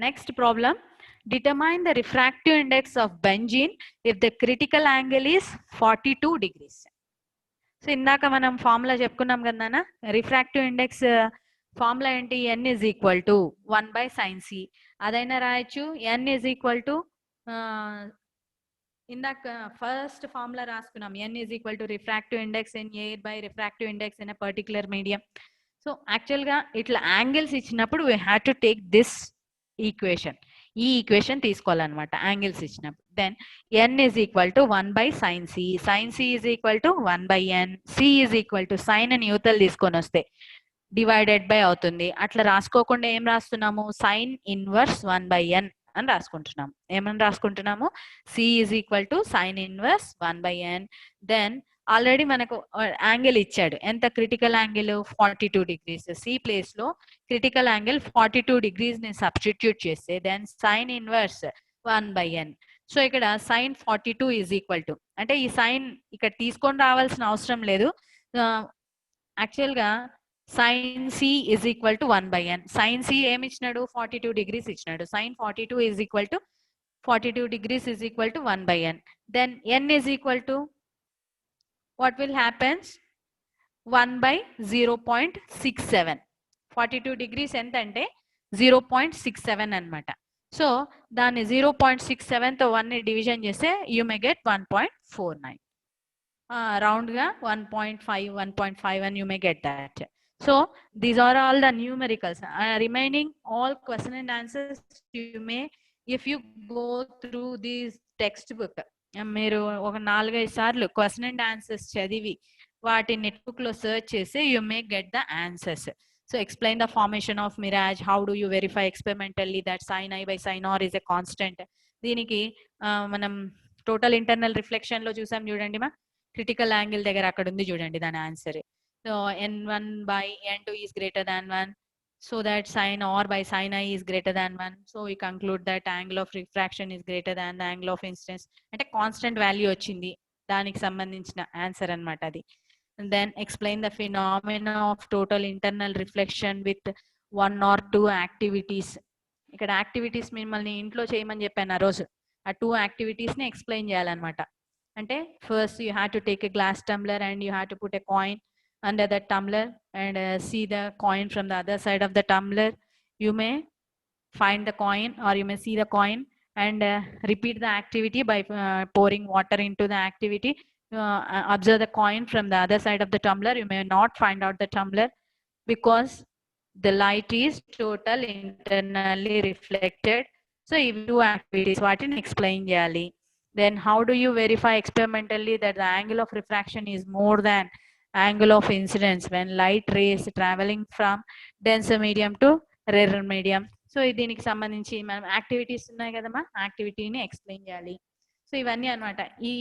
Next problem, determine the refractive index of benzene if the critical angle is 42 degrees. So ఇందాక మనం ఫార్ములా చెప్పుకున్నాం కదా, రిఫ్రాక్టివ్ ఇండెక్స్ ఫార్ములా ఏంటి? n is equal to 1/sin c. అదైనా రాయొచ్చు. n is equal to ఇందాక first formula రాసుకున్నాం, n is equal to refractive index in air by refractive index in a particular medium. So యాక్చువల్గా ఇట్లా యాంగిల్స్ ఇచ్చినప్పుడు we have to take this equation. ఈ equation తీసుకోవాలన్నమాట యాంగిల్స్ ఇచ్చినప్పుడు. Then n is equal to 1/sin c. sin c is equal to 1/n. c is equal to sin అని యూతలు తీసుకొని వస్తే డివైడెడ్ బై అవుతుంది. అట్లా రాసుకోకుండా ఏం రాస్తున్నాము? sin ఇన్వర్స్ 1/n అని రాసుకుంటున్నాము. ఏమని రాసుకుంటున్నాము? c is equal to sin inverse 1/n. Then already మనకు యాంగిల్ ఇచ్చాడు. ఎంత? Critical angle 42 degrees. C place లో క్రిటికల్ యాంగిల్ 42 degrees ని సబ్స్టిట్యూట్ చేస్తే then sin inverse 1/n. So ఇక్కడ sin 42 is equal to, అంటే ఈ సైన్ ఇక్కడ తీసుకొని రావాల్సిన అవసరం లేదు. యాక్చువల్ గా sin c is equal to 1/n. sin c ఏమి ఇచ్చినాడు? 42 degrees ఇచ్చినాడు. sin 42 is equal to 42 degrees is equal to 1/n. Then n is equal to, what will happen? 1/0.67. 42 degrees ఎంత అంటే 0.67 అన్నమాట. సో దాన్ని 0.67 తో 1 ని డివిజన్ చేస్తే యూ మే గెట్ 1.49. రౌండ్ గా 1.5 1.5 and you may get that. So these are all the numericals. Remaining all question and answers you may, if you go through this textbook, మీరు ఒక 4-5 సార్లు క్వశ్చన్ అండ్ ఆన్సర్స్ చదివి వాటి netbook లో search చేసి you may get the answers. So explain the formation of mirage, how do you verify experimentally that sin i by sin r is a constant. దీనికి మనం total internal reflection లో చూసాం చూడండి మా, క్రిటికల్ యాంగిల్ దగ్గర అక్కడ ఉంది చూడండి దాని answer. So n1/n2 is greater than 1, so that sin r by sin i is greater than 1. So we conclude that angle of refraction is greater than the angle of incidence. అంటే constant value వచ్చింది, దానికి సంబంధించిన answer అన్నమాట అది. Then explain the phenomena of total internal reflection with 1 or 2 activities. ఇక్కడ activities మిమ్మల్ని ఇంట్లో చేయమని చెప్పాను ఆ రోజు. ఆ 2 యాక్టివిటీస్ ని ఎక్స్ప్లెయిన్ చేయాలన్నమాట. అంటే first you have to take a glass tumbler and you have to put a coin under the tumbler and see the coin from the other side of the tumbler. You may find the coin or you may see the coin and repeat the activity by pouring water into the activity. Observe the coin from the other side of the tumbler. You may not find out the tumbler because the light is total internally reflected. So if you do activities, what in explain cheyali. Then how do you verify experimentally that the angle of refraction is more than angle of incidence when light rays traveling from denser medium to rarer medium? So దీనికి సంబంధించి మనం activities ఉన్నాయి కదమ్మా, యాక్టివిటీని explain చేయాలి. So ఇవన్నీ అనమాట. ఈ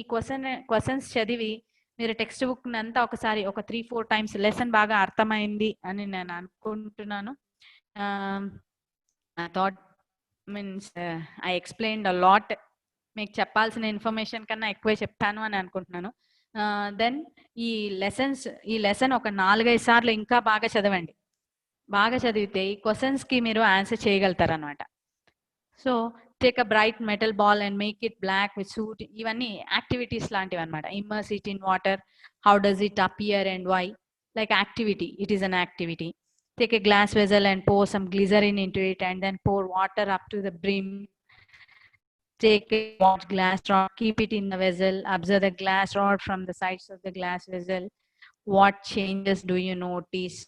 questions చదివి మీరు టెక్స్ట్ బుక్ అంతా ఒకసారి ఒక 3-4 times లెసన్ బాగా అర్థమైంది అని నేను అనుకుంటున్నాను. Thought means I explained a lot. మీకు చెప్పాల్సిన ఇన్ఫర్మేషన్ కన్నా ఎక్కువే చెప్పాను అని అనుకుంటున్నాను. దెన్ ఈ లెసన్ ఒక 4-5 సార్లు ఇంకా బాగా చదవండి. బాగా చదివితే ఈ క్వశ్చన్స్ కి మీరు ఆన్సర్ చేయగలుగుతారు అనమాట. So take a bright metal ball and make it black with soot. ఇవన్నీ యాక్టివిటీస్ లాంటివి అనమాట. Immerse it in water, how does it appear and why, like activity, it is an activity. Take a glass vessel and pour some glycerin into it and then pour water up to the brim. Take a large glass rod, keep it in the vessel, observe the glass rod from the sides of the glass vessel. What changes do you notice?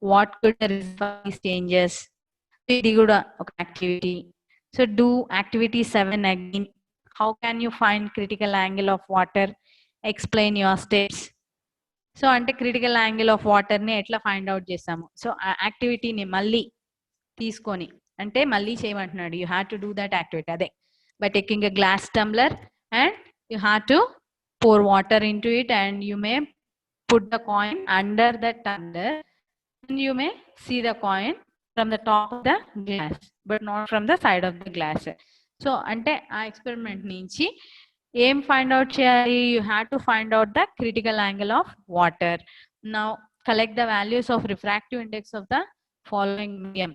What could the result of these changes? ఇది కూడా ఒక activity. So do activity 7 again. How can you find critical angle of water? Explain your steps. So అంటే critical angle of water ని ఎట్లా find out చేస్తాము. So ఆ యాక్టివిటీని మళ్ళీ తీసుకొని అంటే మళ్ళీ చేయమంటున్నాడు. You have to do that activity. అదే by taking a glass tumbler and you have to pour water into it and you may put the coin under the tumbler and you may see the coin from the top of the glass but not from the side of the glass. So ante aa experiment nunchi ఏం find out చేయాలి? You have to find out the critical angle of water. Now collect the values of refractive index of the following medium.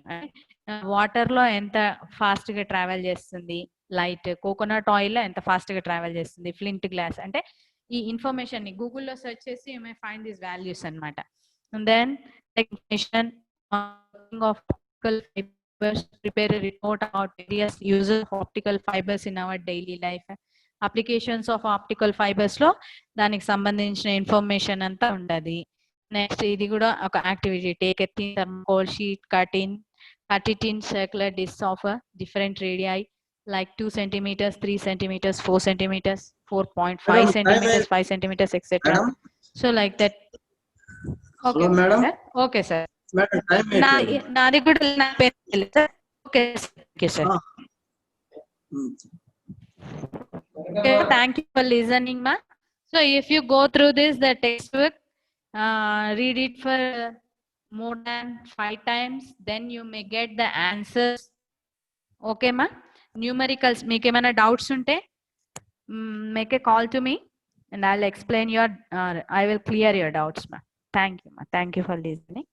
Water లో ఎంత fast గా travel చేస్తుంది light, coconut oil లో ఎంత fast గా travel చేస్తుంది, flint glass. అంటే ఈ ఇన్ఫర్మేషన్ ని గూగుల్లో సెర్చ్ చేసి you may find these values అన్నమాట. And then technician of optical fibers, prepare a report about various uses of optical fibers in our daily life. Applications of optical fibres లో దానికి సంబంధించిన information అంతా ఉండదు. Next ఇది కూడా ఒక activity. Take a thin thermocol sheet, cut it in circular discs of a different radii like 2 centimeters, 3 centimeters, 4 centimeters, 4.5 centimeters, 5 centimeters, etc. So like that. Okay, madam. Okay, sir. Madam, time నాది కూడా నా పేరు sir. Okay sir. Okay, thank you for listening, ma. So if you go through this, the textbook, read it for more than 5 times, then you may get the answers. Okay, ma. Numericals, మీకు ఏమైనా doubts ఉంటే make a call to me and I'll explain your, I will clear your doubts, ma. Thank you, ma. Thank you for listening.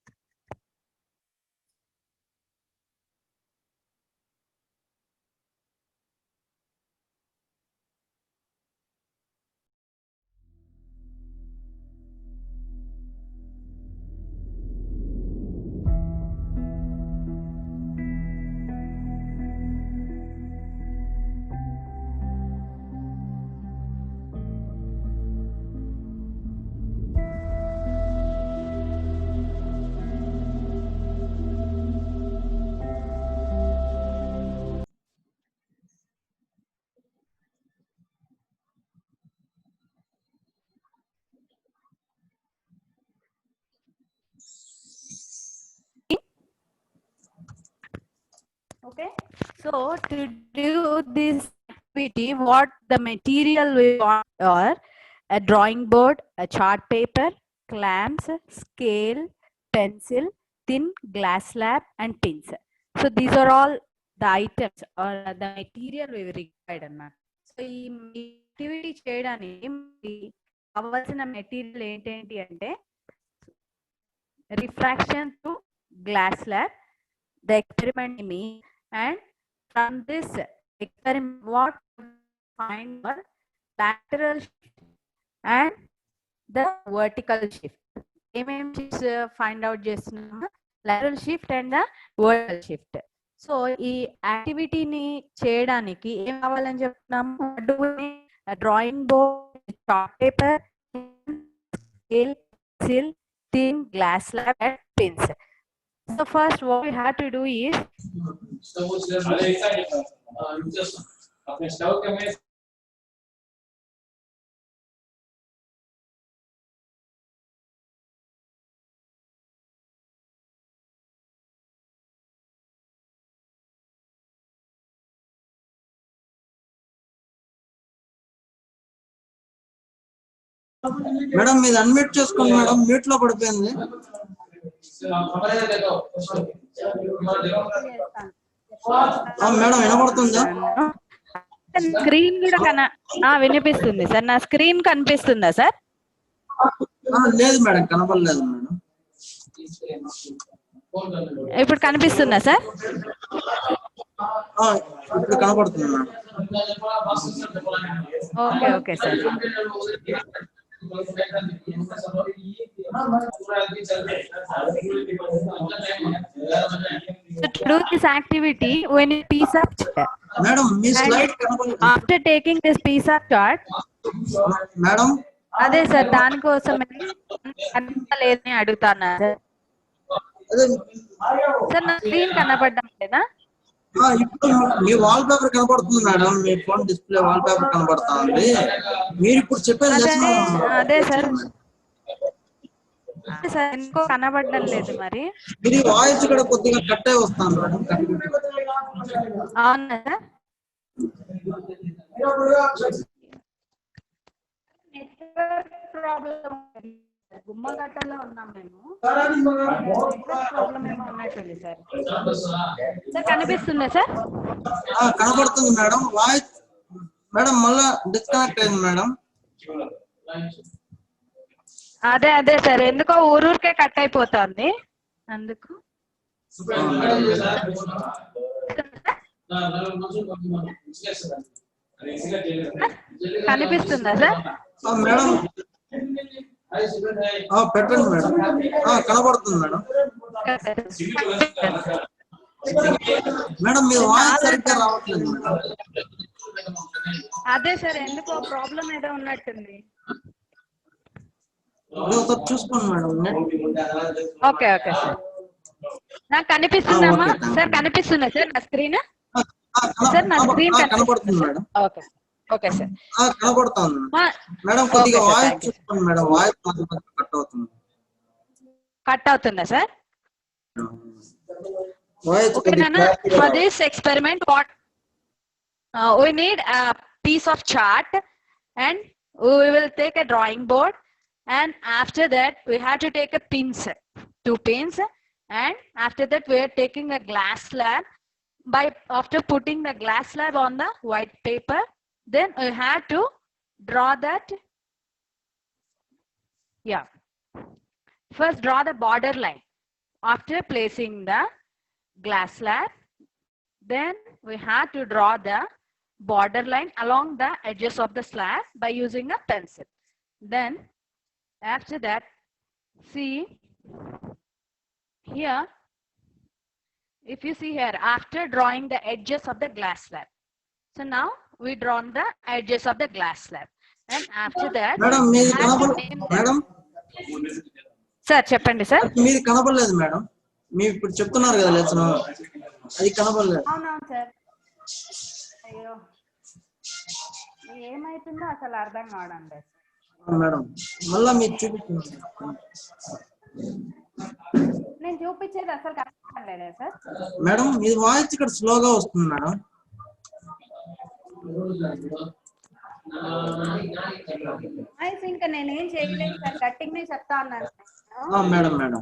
Okay, so to do this activity, what the material we want are a drawing board, a chart paper, clamps, scale, pencil, thin glass slab and pins. So these are all the items or the material we required అన్నమాట. So ఈ activity చేయడానికి కావాల్సిన material ఏంటేంటి అంటే refraction to glass slab, the experiment me, and from this experiment what find were lateral shift and the vertical shift. ఏమేం find out చేస్తున్నాము? lateral shift and the vertical shift. So ఈ యాక్టివిటీని చేయడానికి ఏం కావాలని చెప్తున్నాము? Drawing board, chart paper, scale, pencil, thin glass slab and pins. So first what we have to do is madam మీరు unmute చేసుకోండి madam, mute లో పడిపోయింది. మేడం వినపడుతుందా? స్క్రీన్ కూడా వినిపిస్తుంది సార్. నా స్క్రీన్ కనిపిస్తుందా సార్? లేదు మేడం, కనపడలేదు మేడం. ఇప్పుడు కనిపిస్తుందా సార్? ఇప్పుడు కనబడుతుంది madam. Okay okay sir. So to do this activity, we need piece of chart. Madam me And slide కనబడలేదు after taking this piece of chart, madam. అదే సార్ దానికోసమే లేదని అడుగుతాను సార్. అదే సార్ నా స్క్రీన్ కనబడడం లేదా? ఇప్పుడు మీ వాల్ పేపర్ కనబడుతుంది మేడం. మీ ఫోన్ డిస్ప్లే వాల్ పేపర్ కనబడతా ఉంది. మీరు ఇప్పుడు చెప్పేది అదే సార్. సార్ ఎందుకో కనబడడం లేదు మరి. ఇది వాయిస్ కూడా కొద్దిగా కట్ అయి వస్తాను మేడం. అవునా సార్? గుమ్మగట్టలో ఉన్నాం మేము. ప్రాబ్లం ఏమో ఉన్నట్టుంది సార్. సార్ కనిపిస్తుందా సార్? కనబడుతుంది మేడం. వాయిస్ మేడం మళ్ళా డిస్కనెక్ట్ అయింది మేడం. అదే సార్ ఎందుకో ఊరూరికే కట్ అయిపోతుంది అందుకు. కనిపిస్తుందా సార్? మేడం పెట్టండి మేడం. కనబడుతుంది మేడం. మేడం మీ వాయిస్ సరిగ్గా రావట్లేదు మేడం. అదే సార్ ఎందుకో ప్రాబ్లం ఏదో ఉన్నట్టుంది. చూసుకోండి మేడం. Okay okay sir. నాకు కనిపిస్తుందమ్మా సార్? కనిపిస్తుందా సార్ నా స్క్రీన్? సార్ నా స్క్రీన్ కనబడుతుంది మేడం. Okay okay sir. కనబడుతుంది మేడం. కొద్దిగా వాయిస్ చూసుకోండి మేడం. వాయిస్ కట్ అవుతుంది. కట్ అవుతుందా sir? Okay, Nana, for this experiment, what we need a piece of chart, and we will take a drawing board, and after that we have to take a pins, 2 pins, and after that we are taking a glass slab. After putting the glass slab on the white paper, then we have to draw that. Yeah. First draw the border line. After placing the glass slab, then we have to draw the border line along the edges of the slab by using a pencil. Then after that, see here, if you see here, after drawing the edges of the glass slab, so now we drawn the edges of the glass slab, and after that madam sir చెప్పండి sir. మీరు కనబడలేదు madam. మీరు ఇప్పుడు చెప్తున్నారు కదా lesson, అది కనబడలేదు. అవునవును సార్. అయ్యో ఏమైతుందో అసలు అర్థం కావడం లేదు మేడం. మళ్ళా మీరు చూపించండి. నేను చూపించేది అసలు కనబడలేదా సార్? మేడం మీ వాయిస్ ఇక్కడ స్లోగా వస్తుంది మేడం. ఇంకా నేనేం చేయలేదు సార్. కట్టింగ్ చెప్తా ఉన్నాను మేడం. మేడం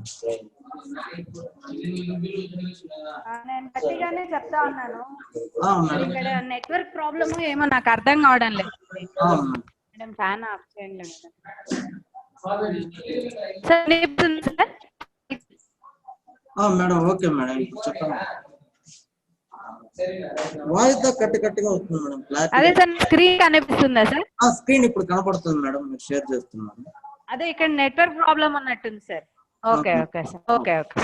నేను గట్టిగానే చెప్తా ఉన్నాను. ఇక్కడ నెట్వర్క్ ప్రాబ్లమ్ ఏమో నాకు అర్థం కావడం లేదు మేడం. ఫ్యాన్ ఆఫ్ చేయండి సార్. మేడం ఓకే మేడం చెప్పండి. వాయిస్ కట్టిగా వస్తుంది మేడం. అదే సార్ స్క్రీన్ కనిపిస్తుందా సార్? స్క్రీన్ ఇప్పుడు కనపడుతుంది మేడం. మీరు షేర్ చేస్తున్నాను. అదే ఇక్కడ నెట్వర్క్ ప్రాబ్లం ఉన్నట్టుంది sir. Okay okay sir. Okay okay.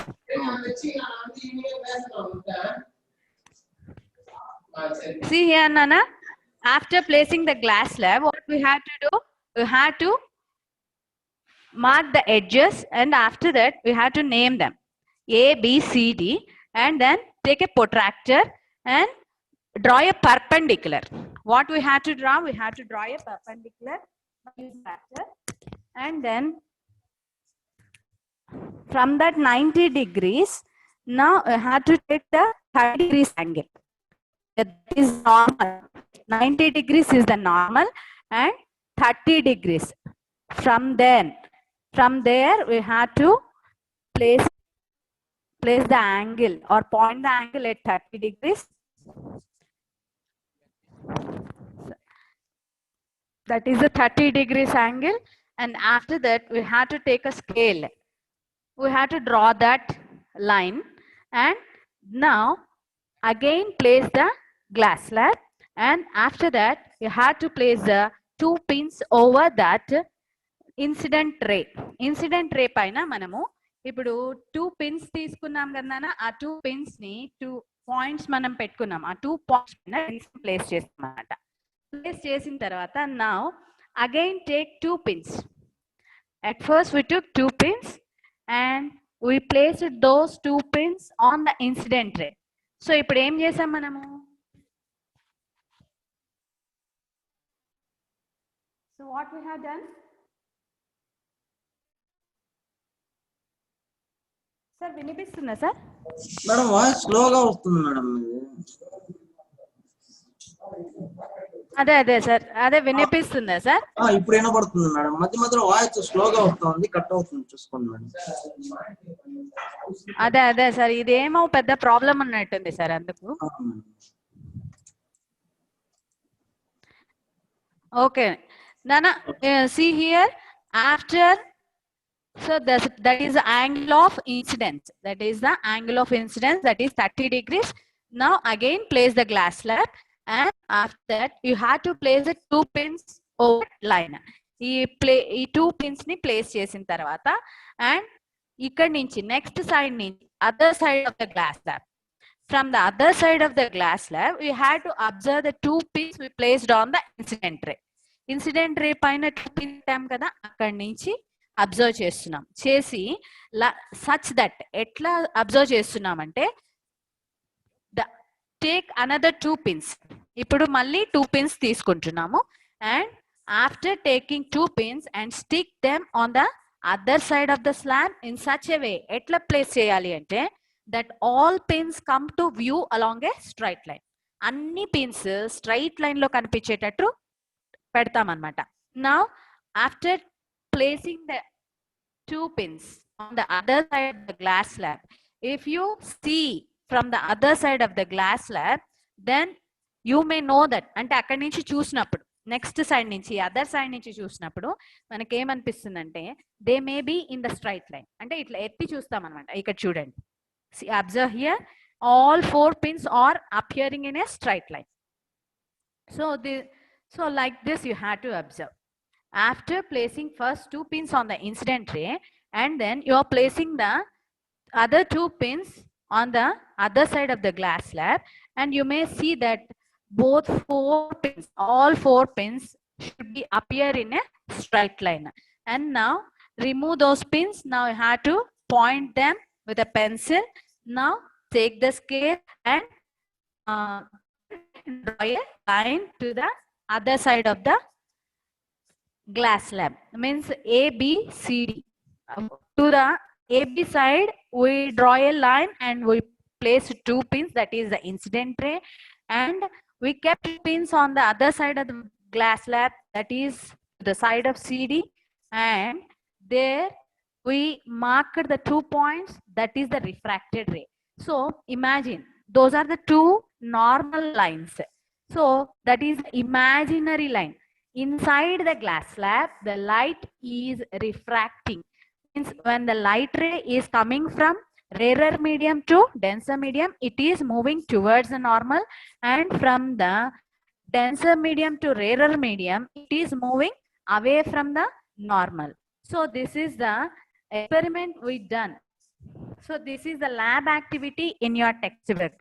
See here, Nana. After placing the glass slab, what we have to do? We have to mark the edges, and after that we have to name them A, B, C, D, and then take a protractor and draw a perpendicular. What we have to draw? We have to draw a perpendicular and then from that 90 degrees, now we have to take the 30 degrees angle. That is normal. 90 degrees is the normal and 30 degrees. From there we have to place the angle or point the angle at 30 degrees. That is the 30 degrees angle, and after that we have to take a scale. We have to draw that line, and now again place the glass slab, and after that you have to place the 2 pins over that incident ray పైన మనము ఇప్పుడు 2 pins తీసుకున్నాం కదా, ఆ 2 pins ని 2 points మనం పెట్టుకున్నాం, ఆ 2 పాయింట్స్ పైన ప్లేస్ చేస్తాం అన్నమాట. ప్లేస్ చేసిన తర్వాత now again take 2 pins. At first we took 2 pins and we placed those 2 pins on the incident tray. So ఇప్పుడు ఏం చేసాం మనము? So what we have done? Sir వినిపిస్తుందా సార్? మేడం వాయిస్ స్లోగా వస్తుంది మేడం. అదే సార్, అదే వినిపిస్తుందా సార్? ఇప్పుడు వినపడుతుంది మేడం. మధ్య మధ్యలో వాయిస్ స్లోగా వస్తుంది, కట్ అవుతుంది, చూసుకోండి మేడం. అదే సార్, ఇదేమో పెద్ద ప్రాబ్లం ఉన్నట్టుంది సార్, అందుకు. ఓకే నానా, see here, after, so that is the angle of incidence, that is the angle of incidence, that is 30 degrees. Now again place the glass slab, and after that you have to place the 2 pins over line. ఈ 2 pins ని place చేసిన తర్వాత, and ఇక్కడ నుంచి next side నుంచి other side of the glass slab, from the other side of the glass slab we had to observe the 2 pins we placed on the incident tray. Incident ray పైన 2 pins పెట్టాం కదా, అక్కడి నుంచి observe చేస్తున్నాం. చేసి such that ఎట్లా observe చేస్తున్నామంటే, take another 2 pins. ఇప్పుడు మళ్ళీ 2 పిన్స్ తీసుకుంటున్నాము, and after taking 2 pins and stick them on the other side of the slab in such a way. ఎట్లా ప్లేస్ చేయాలి అంటే, that all pins come to view along a straight line. అన్ని pins straight line లో కనిపించేటట్టు పెడతామన్నమాట. Now after placing the 2 pins on the other side of the glass slab, if you see from the other side of the glass slab, then you may know that, అంటే అక్కడి నుంచి చూసినప్పుడు, next side నుంచి other side నుంచి చూసినప్పుడు మనకి ఏమనిపిస్తుందంటే, they may be in the straight line. అంటే ఇట్లా ఎత్తి చూస్తాం అనమాట. ఇక్కడ చూడండి, observe here, all 4 pins are appearing in a straight line. So like this you have to observe. After placing first 2 pins on the incident tray, and then you are placing the other 2 pins on the other side of the glass slab, and you may see that both 4 pins, all 4 pins should be appear in a straight line. And now remove those pins. Now you have to point them with a pencil. Now take the scale and draw a line to the other side of the glass slab, means A, B, C, D. To the AB side we draw a line and we place 2 pins, that is the incident tray, and we kept pins on the other side of the glass slab, that is the side of CD, and there we marked the 2 points, that is the refracted ray. So imagine those are the 2 normal lines. So that is imaginary line. Inside the glass slab the light is refracting, means when the light ray is coming from rarer medium to denser medium, it is moving towards the normal, and from the denser medium to rarer medium, it is moving away from the normal. So this is the experiment we done. So this is the lab activity in your textbook.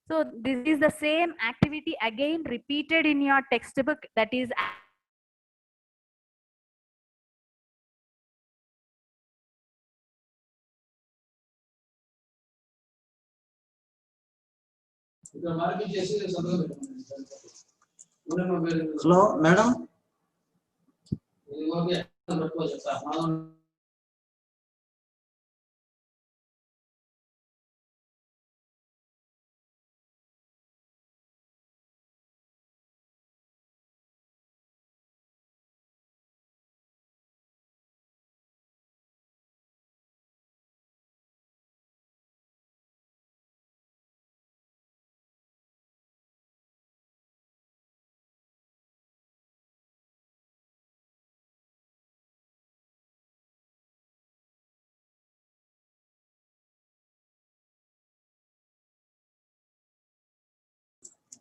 So this is the same activity again repeated in your textbook, that is hello madam.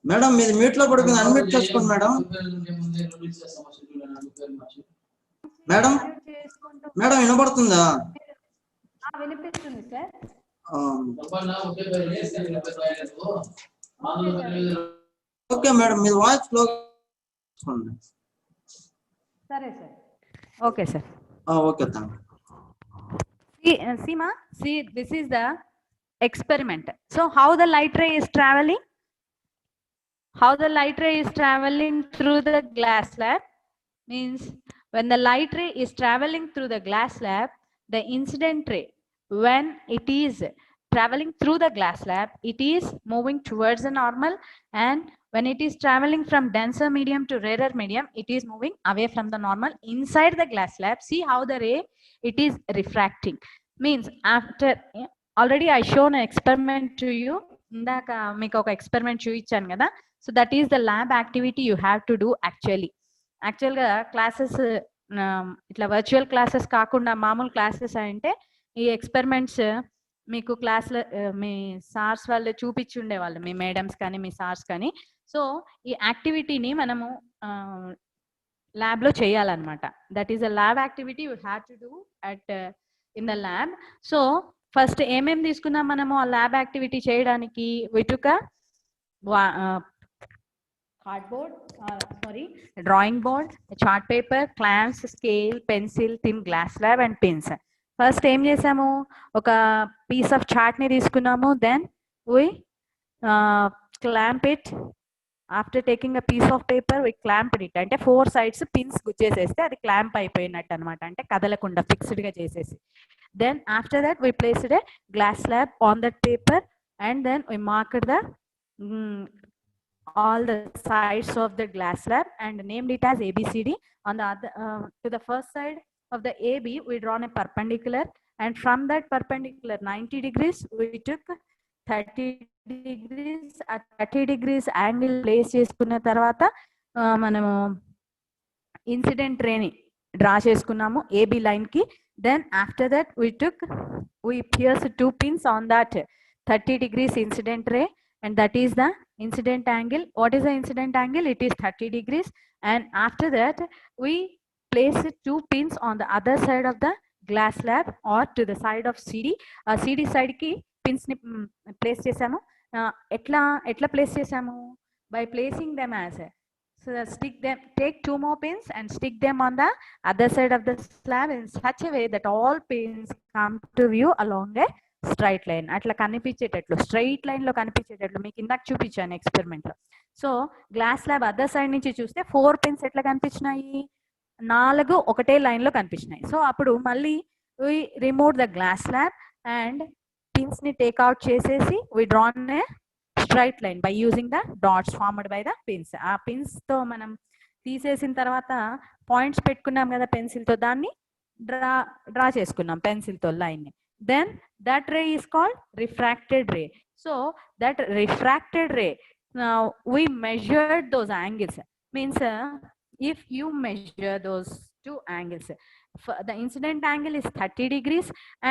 Madam మీది mute లో పడుకుంది, unmute చేసుకోండి madam. Madam madam వినపడుతుందా? వినిపిస్తుంది sir. Okay madam, మీ voice slow. సరే sir. Okay sir. Okay thanks. Seema, see, this is the experiment. So how the light ray is traveling? How the light ray is traveling through the glass slab means when the light ray is traveling through the glass slab, the incident ray, when it is traveling through the glass slab, it is moving towards the normal, and when it is traveling from denser medium to rarer medium, it is moving away from the normal inside the glass slab. See how the ray, it is refracting. Means after already I shown an experiment to you. ఇందాక మీకు ఒక experiment చూపించాను కదా. So that is the lab activity you have to do యాక్చువల్గా classes ఇట్లా virtual classes కాకుండా మామూలు classes అంటే ఈ ఎక్స్పెరిమెంట్స్ మీకు క్లాస్లో మీ సార్స్ వాళ్ళు చూపించి ఉండేవాళ్ళు, మీ మేడమ్స్ కానీ మీ సార్స్ కానీ. సో ఈ యాక్టివిటీని మనము ల్యాబ్లో చేయాలన్నమాట. That is a lab activity you have to do at in the lab. So first ఏమేమి తీసుకున్నాం మనము ఆ ల్యాబ్ యాక్టివిటీ చేయడానికి? విటుక, cardboard, drawing board, chart paper, clamps, scale, pencil, thin glass slab and pins. First ఏం చేసాము, ఒక piece of చార్ట్ని తీసుకున్నాము. Then we clamp it. After taking a piece of paper we clamp it. అంటే 4 sides pins గుచ్చేసేస్తే అది clamp అయిపోయినట్టు అనమాట, అంటే కదలకుండా ఫిక్స్డ్గా చేసేసి. Then after that we placed a glass slab on that paper, and then we marked the all the sides of the glass slab and named it as ABCD. On the other to the first side of the AB we drawn a perpendicular, and from that perpendicular 90 degrees we took 30 degrees. At 30 degrees angle place చేసుకున్న తర్వాత మనము incident రేని draw చేసుకున్నాము AB line కి. Then after that we pierced 2 pins on that 30 degrees incident ray, and that is the incident angle. What is the incident angle? It is 30 degrees. And after that we placed 2 pins on the other side of the glass slab or to the side of CD. CD side ki pins ni place చేసాము. ఎట్లా place చేసాము? By placing them as so stick them, take 2 more pins and stick them on the other side of the slab in such a way that all pins come to view along a straight line. అట్లా కనిపించేటట్లు, straight line లో కనిపించేటట్లు మీకు ఇందాక చూపించాను experiment లో. So glass slab other side నుంచి చూస్తే 4 pins ఎట్లా కనిపించినాయి? 4 ఒకటే లైన్ లో కనిపించినాయి. సో అప్పుడు మళ్ళీ we remove the glass slab and pins ని టేక్ అవుట్ చేసేసి we drawn a straight line by using the dots formed by the pins. ఆ పిన్స్ తో మనం తీసేసిన తర్వాత పాయింట్స్ పెట్టుకున్నాం కదా పెన్సిల్ తో, దాన్ని డ్రా చేసుకున్నాం పెన్సిల్ తో లైన్ ని. Then that ray is called refracted ray. So that refracted ray we measured those angles. Means if you measure those 2 angles, the incident angle is 30 degrees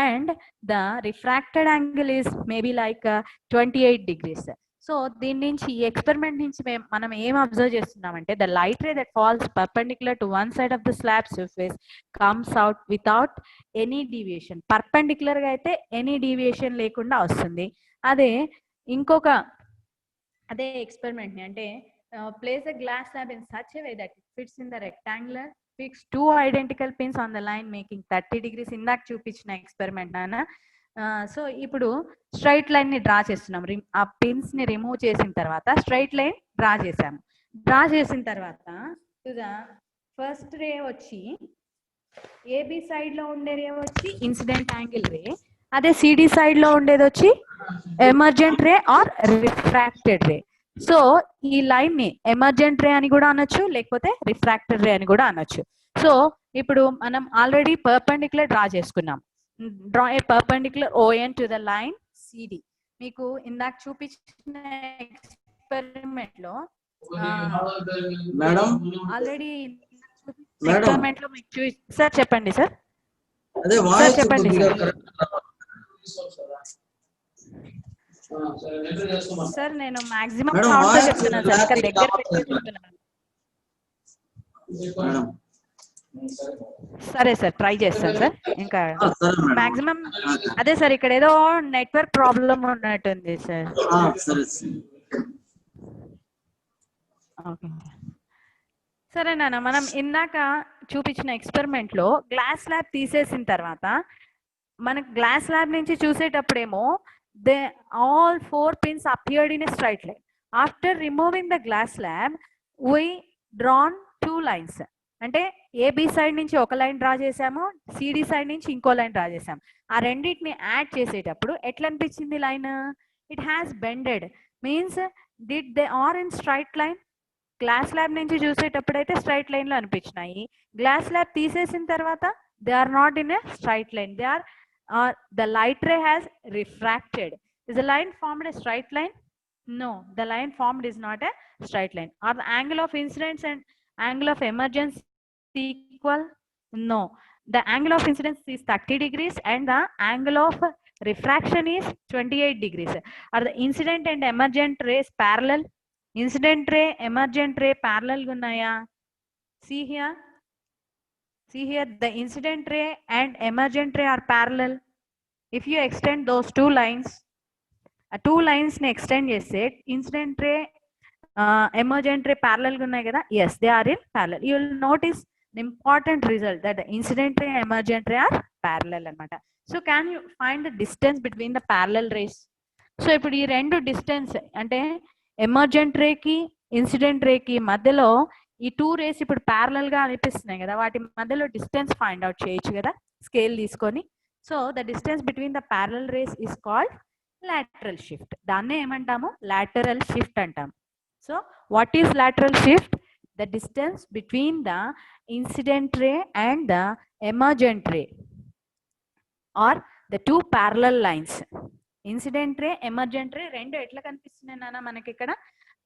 and the refracted angle is maybe like 28 degrees. So దీని నుంచి ఈ experiment నుంచి మనం ఏం observe చేస్తున్నామంటే the light ray that falls perpendicular to one side of the slab surface comes out without any deviation. Perpendicular గా అయితే any deviation లేకుండా వస్తుంది. అదే ఇంకొక అదే ఎక్స్పెరిమెంట్ ని అంటే place the glass slab in such a way that it fits in the rectangular, fix 2 identical pins on the line making 30 degrees. ఇందాక చూపించిన ఎక్స్పెరిమెంట్ నాన్న. సో ఇప్పుడు స్ట్రైట్ లైన్ ని డ్రా చేస్తున్నాం. ఆ పిన్స్ ని రిమూవ్ చేసిన తర్వాత స్ట్రైట్ లైన్ డ్రా చేసాము. డ్రా చేసిన తర్వాత టు ద ఫస్ట్ రే వచ్చి ఏబి సైడ్ లో ఉండే రే వచ్చి ఇన్సిడెంట్ యాంగిల్ రే, అదే సిడి సైడ్ లో ఉండేది వచ్చి emergent ray or refracted ray. So ఈ లైన్ ని ఎమర్జెంట్ రే అని కూడా అనొచ్చు, లేకపోతే రిఫ్రాక్టెడ్ రే అని కూడా అనొచ్చు. సో ఇప్పుడు మనం ఆల్రెడీ పర్పెండిక్యులర్ డ్రా చేసుకున్నాం. Draw a perpendicular ON to the line CD. మీకు ఇందాక చూపించిన ఎక్స్పెరిమెంట్ లో మేడం ఆల్రెడీ ఎక్స్పెరిమెంట్ లో మీకు సార్ చెప్పండి సార్. అదే సార్ చెప్పండి సార్. సార్ నేను మాక్సిమం మేడం కౌంట్ తో వాయిస్ చెప్తున్నాను సార్, ఇంకా దగ్గర పెట్టి చెప్తున్నాను. మేడం సరే సార్, ట్రై చేస్తాను సార్. ఇంకా సరే మేడం. మాక్సిమం అదే సార్, ఇక్కడ ఏదో నెట్వర్క్ ప్రాబ్లం ఉన్నట్టుంది సార్. సరే ఓకే సరేనా. మనం ఇందాక చూపించిన ఎక్స్పెరిమెంట్ లో గ్లాస్ స్లాబ్ తీసేసిన తర్వాత మనకు గ్లాస్ స్లాబ్ నుంచి చూసేటప్పుడేమో they all 4 pins appeared in a straight line. After removing the glass slab, we drawn 2 lines. అంటే ఏబి సైడ్ నుంచి ఒక లైన్ డ్రా చేసాము, సిడి సైడ్ నుంచి ఇంకో లైన్ డ్రా చేసాము. ఆ రెండింటిని యాడ్ చేసేటప్పుడు ఎట్లా అనిపించింది line? It has bended, means did they are in straight line. Glass slab నుంచి చూసేటప్పుడు అయితే స్ట్రైట్ లైన్ లో అనిపించినాయి. గ్లాస్ స్లాబ్ తీసేసిన తర్వాత they are not in a straight line, they are the light ray has refracted. Is the line formed a straight line? No, the line formed is not a straight line. Are the angle of incidence and angle of emergence equal? No, the angle of incidence is 30 degrees and the angle of refraction is 28 degrees. Are the incident and emergent rays parallel? Incident ray, emergent ray parallel gunnaya? See here, the incident ray and emergent ray are parallel. If you extend those 2 lines, 2 lines ni extend chese incident ray emergent ray parallel ga unnai kada, yes they are in parallel. You will notice the important result that the incident ray and emergent ray are parallel anamata. So can you find the distance between the parallel rays? So ippudu ee rendu distance ante emergent ray ki incident ray ki madhyalo ఈ 2 race ఇప్పుడు parallel గా అనిపిస్తున్నాయి కదా, వాటి మధ్యలో distance find out చేయొచ్చు కదా scale తీసుకొని. So the distance between the parallel rays is called lateral shift. దాన్నే ఏమంటాము? లాటరల్ షిఫ్ట్ అంటాం. So what is lateral shift? The distance between the incident ray and the emergent ray are the 2 parallel lines. Incident ray, emergent ray రెండు ఎట్లా కనిపిస్తున్నాయి నాన్న మనకి ఇక్కడ?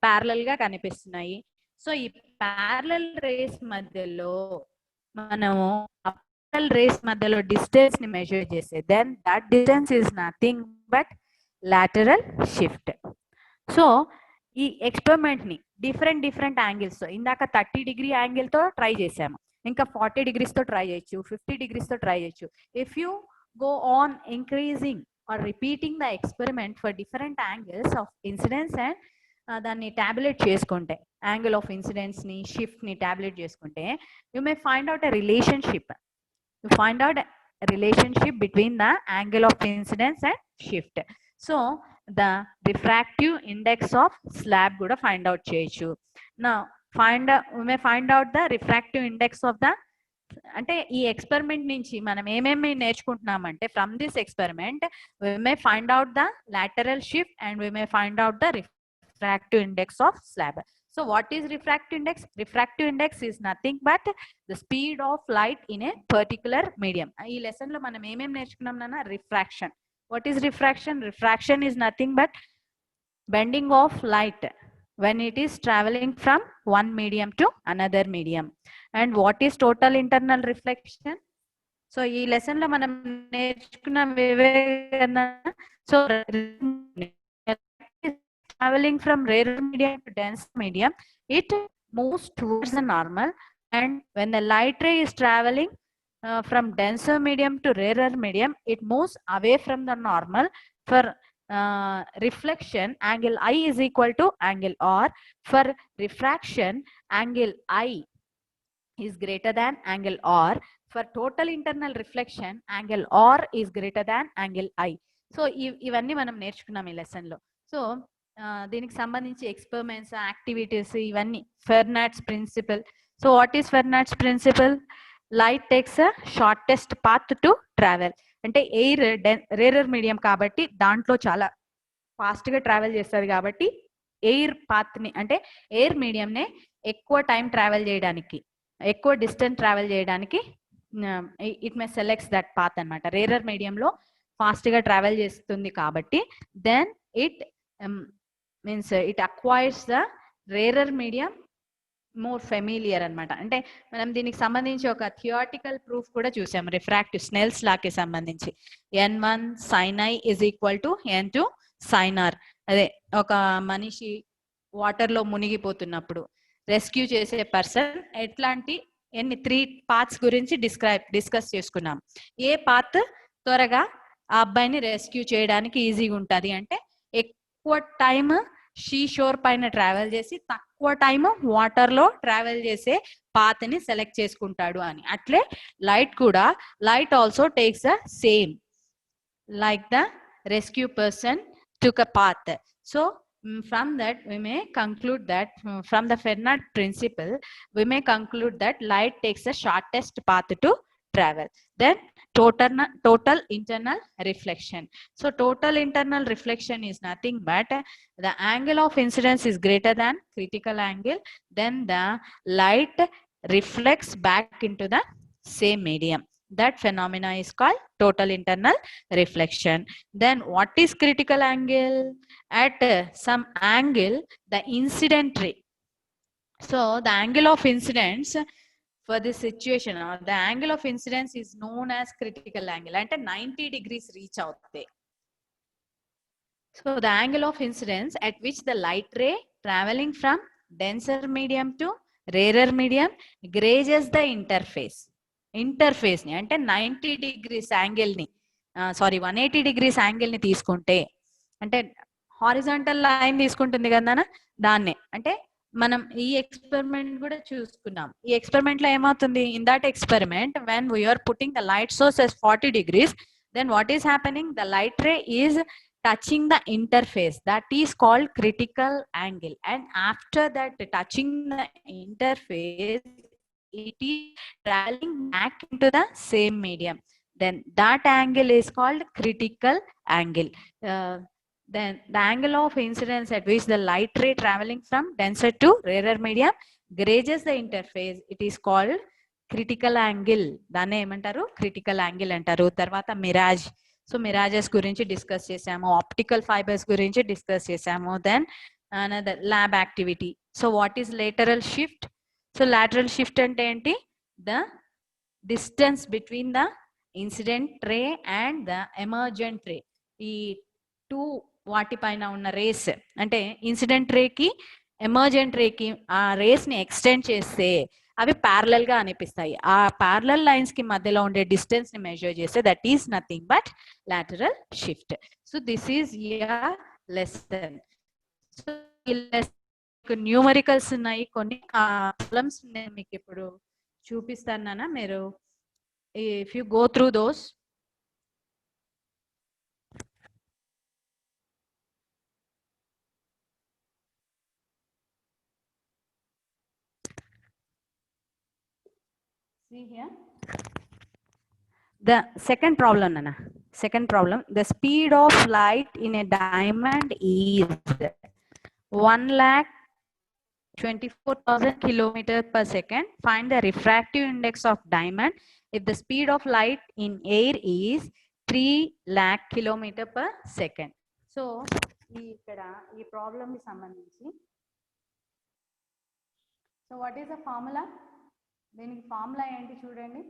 Parallel గా కనిపిస్తున్నాయి. సో ఈ ప్యారలల్ రేస్ మధ్యలో మనము ప్యారలల్ రేస్ మధ్యలో డిస్టెన్స్ ని మెజర్ చేస్తే then that distance is nothing but lateral shift. So ఈ ఎక్స్పెరిమెంట్ ని డిఫరెంట్ యాంగిల్స్ తో, ఇందాక 30 డిగ్రీ యాంగిల్ తో ట్రై చేసాము, ఇంకా 40 degrees తో ట్రై చేయొచ్చు, 50 degrees తో ట్రై చేయొచ్చు. If you go on increasing or repeating the experiment for different angles of incidence and దాన్ని టాబ్లెట్ చేసుకుంటే, యాంగిల్ ఆఫ్ ఇన్సిడెన్స్ ని షిఫ్ట్ ని టాబ్లెట్ చేసుకుంటే, you may find out a relationship. You find out relationship between the angle of incidence and shift. So the refractive index of slab కూడా find out చేయొచ్చు. నా you may find out the refractive index of the, అంటే ఈ experiment నుంచి మనం ఏమేమి నేర్చుకుంటున్నామంటే, from this experiment we may find out the lateral shift and we may find out the refractive index of slab. So what is refractive index? Refractive index is nothing but the speed of light in a particular medium. ఈ lesson లో మనం ఏమేమి నేర్చుకున్నాం నాన్న? Refraction. What is refraction? Refraction is nothing but bending of light when it is traveling from one medium to another medium. And what is total internal reflection? So ఈ lesson లో మనం నేర్చుకున్న so traveling from rarer medium to denser medium, it moves towards the normal, and when the light ray is traveling from denser medium to rarer medium, it moves away from the normal. For reflection, angle I is equal to angle R. For refraction, angle I is greater than angle R. For total internal reflection, angle R is greater than angle I. So ఇవన్నీ మనం నేర్చుకున్నాం ఈ lesson లో. So దీనికి సంబంధించి experiments, activities ఇవన్నీ. Fermat's principle. So what is Fermat's principle? Light takes a shortest path to travel. అంటే air rarer medium కాబట్టి దాంట్లో చాలా ఫాస్ట్ గా ట్రావెల్ చేస్తుంది కాబట్టి ఎయిర్ పాత్ ని, అంటే ఎయిర్ మీడియం నే ఎక్కువ టైం ట్రావెల్ చేయడానికి, ఎక్కువ డిస్టెన్స్ ట్రావెల్ చేయడానికి it may selects that path అనమాట. రేరర్ మీడియంలో ఫాస్ట్ గా ట్రావెల్ చేస్తుంది కాబట్టి then it means it acquires the rarer medium more familiar అనమాట. అంటే మనం దీనికి సంబంధించి ఒక థియోటికల్ ప్రూఫ్ కూడా చూసాం రిఫ్రాక్టివ్ స్నెల్స్ లా కి సంబంధించి. N1 sin I is equal to N2 సైనార్, అదే ఒక మనిషి వాటర్ లో మునిగిపోతున్నప్పుడు రెస్క్యూ చేసే పర్సన్ ఎట్లాంటి 3 పాత్స్ గురించి డిస్కస్ చేసుకున్నాం. ఏ పాత్ త్వరగా ఆ అబ్బాయిని రెస్క్యూ చేయడానికి ఈజీగా ఉంటది అంటే ఎక్కువ టైం షీ షోర్ పైన ట్రావెల్ చేసి తక్కువ టైం వాటర్ లో ట్రావెల్ చేసే పాత్ ని సెలెక్ట్ చేసుకుంటాడు అని. అట్లే లైట్ కూడా, light also takes the same like the rescue person took a path. So from that we may conclude that from the Fernald principle we may conclude that light takes the shortest path to travel. Then total internal reflection. So total internal reflection is nothing but the angle of incidence is greater than critical angle, then the light reflects back into the same medium. That phenomena is called total internal reflection. Then what is critical angle? At some angle the incident ray, so the angle of incidence for this situation or the angle of incidence is known as critical angle అంటే 90 degrees reach అవుతాయి. So the angle of incidence at which the light ray traveling from denser medium to rarer medium grazes the interface ని అంటే 90 degrees angle ని sorry 180 degrees angle ని తీసుకుంటే అంటే horizontal line తీసుకుంటుంది కదా దాన్నే. అంటే మనం ఈ ఎక్స్పెరిమెంట్ కూడా చూసుకున్నాం. ఈ ఎక్స్పెరిమెంట్ లో ఏమవుతుంది, in that experiment when we're putting the light source as 40 degrees, then what is happening, the light ray is touching the interface, that is called critical angle, and after that touching the interface it is traveling back into the same medium, then that angle is called critical angle. Then the angle of incidence at which the light ray traveling from denser to rarer medium grazes the interface, it is called critical angle. దాన్ని ఏమంటారు, critical angle అంటారు. తర్వాత Miraz, so మిరాజెస్ గురించి discuss చేసాము, optical fibres గురించి discuss చేసాము. Then another lab activity. So what is lateral shift? So lateral shift అంటే ఏంటి, the distance between the incident ray and the emergent ray. ఈ టూ వాటిపైన ఉన్న రేస్ అంటే ఇన్సిడెంట్ రేకి ఎమర్జెంట్ రేకి ఆ రేస్ ని ఎక్స్టెండ్ చేస్తే అవి ప్యారలల్ గా అనిపిస్తాయి. ఆ ప్యారలల్ లైన్స్ కి మధ్యలో ఉండే డిస్టెన్స్ ని మెజర్ చేస్తే that is nothing but lateral shift. So this is lesson. So numericals ఉన్నాయి కొన్ని, ఆ ప్రాబ్లమ్స్ నేను మీకు ఇప్పుడు చూపిస్తాను. మీరు if you go through those. See here. The second problem, Nana. Second problem. The speed of light in a diamond is 1,24,000 kilometers per second. Find the refractive index of diamond if the speed of light in air is 3 lakh kilometers per second. So, ఇక్కడ ఈ problem కి సంబంధించి, so what is the formula? దీనికి formula ఏంటి చూడండి.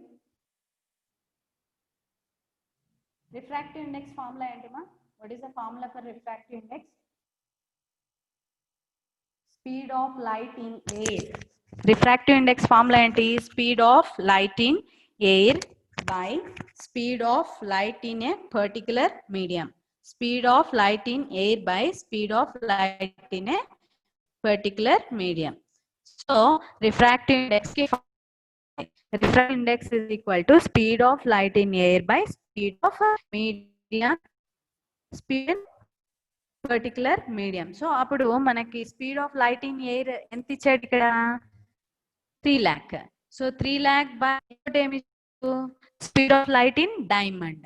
Refractive index formula ఏంటిమా? What is the formula for refractive index? Speed of light in air. Refractive index formula ఏంటి? Speed of light in air by speed of light in a particular medium. Speed of light in air by speed of light in a particular medium. So refractive index కి refractive index is equal to speed of light in air by speed of medium, speed in particular medium. So అప్పుడు మనకి speed of light in air ఎంత ఇచ్చాడు ఇక్కడ? 3 lakh. So 3 lakh by ఏమి speed of light in diamond.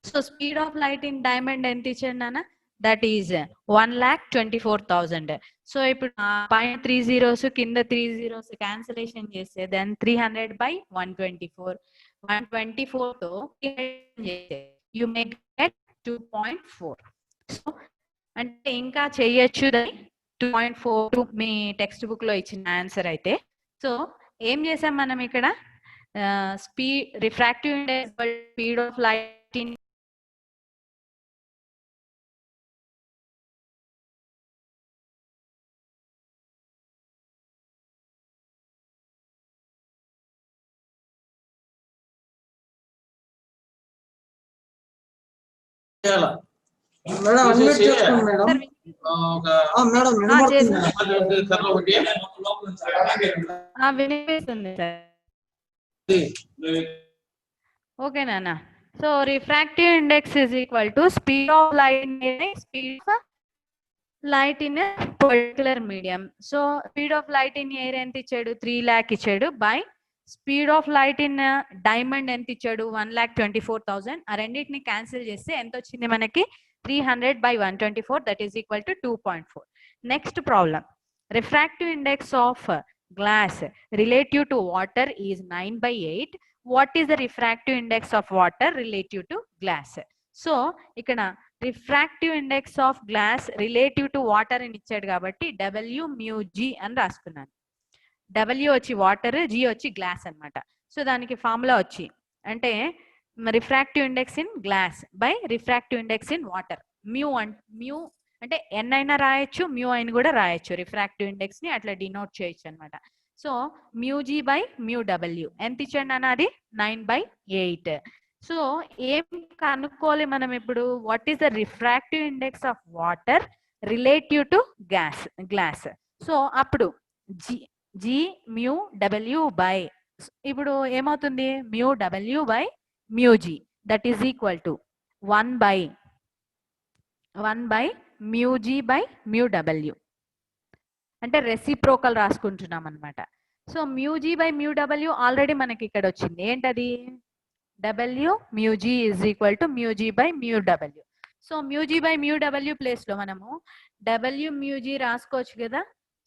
So speed of light in diamond ఎంత ఇచ్చాడు నాన్న? That is 1,24,000. So ఇప్పుడు పైన 3 zeros కింద 3 zeros క్యాన్సిలేషన్ చేస్తే దెన్ 300 by 124. 124 తో యు మే గెట్ 2.4. సో అంటే ఇంకా చేయొచ్చు దాన్ని 2.42 మీ టెక్స్ట్ బుక్ లో ఇచ్చిన ఆన్సర్ అయితే. సో ఏం చేసాం మనం ఇక్కడ? Refractive index speed of light in madam unmute చేసుకోండి మేడం. మేడం వినపడుతుంది. వినిపిస్తుంది సార్. ఓకే నాన్న. So refractive index is equal to speed of light in particular medium. So speed of light in air ఎంత ఇచ్చాడు? 3 lakh ఇచ్చాడు. By speed of light in diamond ఎంత ఇచ్చాడు? 1,24,000. ఆ రెండింటిని క్యాన్సిల్ చేస్తే ఎంత వచ్చింది మనకి? 300/124, that is equal to 2.4. Next problem. Refractive index of glass relative to water is 9/8. What is the refractive index of water relative to glass? So ikkada refractive index of glass relative to water అని ఇచ్చాడు కాబట్టి W mu G అని రాసుకున్నాను. W వచ్చి water, G వచ్చి glass అన్నమాట. So దానికి formula వచ్చి అంటే refractive index in glass by refractive index in water. Mu అంటే ఎన్ అయినా రాయొచ్చు, మ్యూ అయిన కూడా రాయొచ్చు. రిఫ్రాక్టివ్ ఇండెక్స్ ని అట్లా డినోట్ చేయొచ్చు అనమాట. So mu G by mu W ఎంత ఇచ్చాడు అన్న? అది 9/8. సో ఏం కనుక్కోవాలి మనం ఇప్పుడు? What is the refractive index of water relative to glass. So అప్పుడు జీ మ్యూ డబ్ల్యూ బై, ఇప్పుడు ఏమవుతుంది? Mu W by mu G, that is equal to 1/1 mu G by mu W. అంటే రెసిప్రోకల్ రాసుకుంటున్నాం అనమాట. So mu G by mu W already మనకి ఇక్కడ వచ్చింది. ఏంటది? W mu G is equal to mu G by mu W. So mu G by mu W place లో మనము W mu G రాసుకోవచ్చు కదా.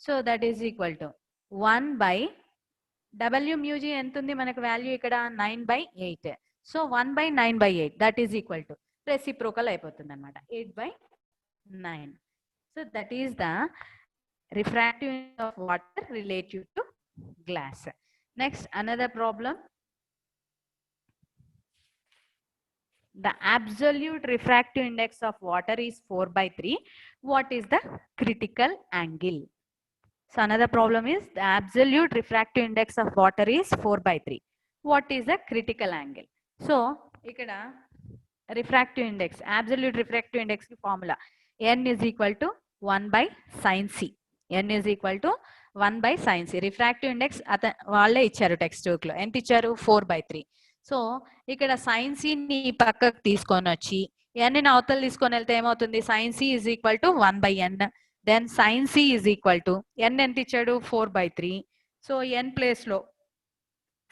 So that is equal to 1/W mu g ఎంత ఉంది మనకు వాల్యూ ఇక్కడ? 9/8. So 1/9/8 that is equal to reciprocal అయిపోతుంది అనమాట, 8/9. So that is the refractive of water relative to glass. Next another problem. The absolute refractive index of water is 4/3. What is the critical angle? So another problem is the absolute refractive index of water is 4/3. What is the critical angle? So ikkada refractive index, absolute refractive index ki formula n is equal to 1/sin c. n is equal to 1/sin c. refractive index valle icharu text book lo ent icharu? 4/3. So ఇక్కడ sin c ని పక్కకు తీసుకొని వచ్చి n ని అవతల తీసుకొని వెళ్తే ఏమవుతుంది? sin c is equal to 1/n. Then sin c is equal to n ఎంత ఇచ్చాడు? 4/3. సో n ప్లేస్ లో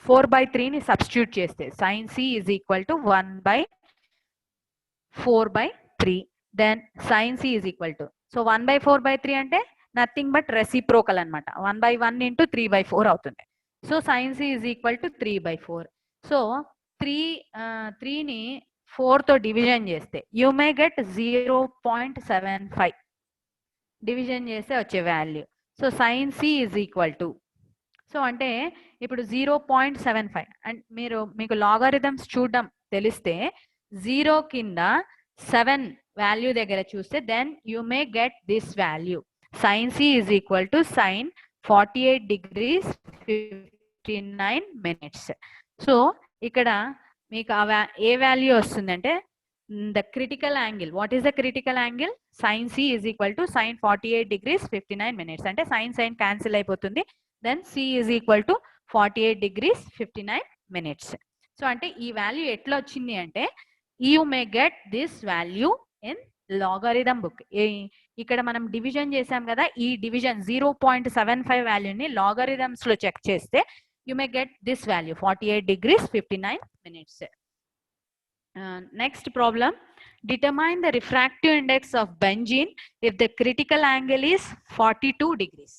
4/3 ని సబ్స్టిట్యూట్ చేస్తే sin c is equal to 1/4/3. Then sin c is equal to, so 1/4/3 అంటే నథింగ్ బట్ రెసిప్రోకల్ అనమాట. 1/1 into 3/4 అవుతుంది. So sin c is equal to 3/4. So 3ని 4 తో డివిజన్ చేస్తే యూ మే గెట్ 0.75 డివిజన్ చేస్తే వచ్చే value. So sin c is equal to, so అంటే ఇప్పుడు 0.75 అండ్ మీకు లాగరిథమ్స్ చూడడం తెలిస్తే 0 కింద 7 వాల్యూ దగ్గర చూస్తే then you may get this value. sin c is equal to sin 48 degrees 59 minutes. So ఇక్కడ మీకు ఏ వాల్యూ వస్తుందంటే the critical angle. What is the critical angle? sin c is equal to sin 48 degrees 59 minutes. అంటే sin cancel అయిపోతుంది. then c is equal to 48 degrees 59 minutes. So అంటే ఈ value ఎట్లా వచ్చింది అంటే you may get this value in logarithm book. ఇక్కడ మనం division చేసాం కదా, ఈ డివిజన్ 0.75 వాల్యూని లాగరిథమ్స్ లో చెక్ చేస్తే you may get this value 48 degrees 59 minutes. Next problem. Determine the refractive index of benzene if the critical angle is 42 degrees.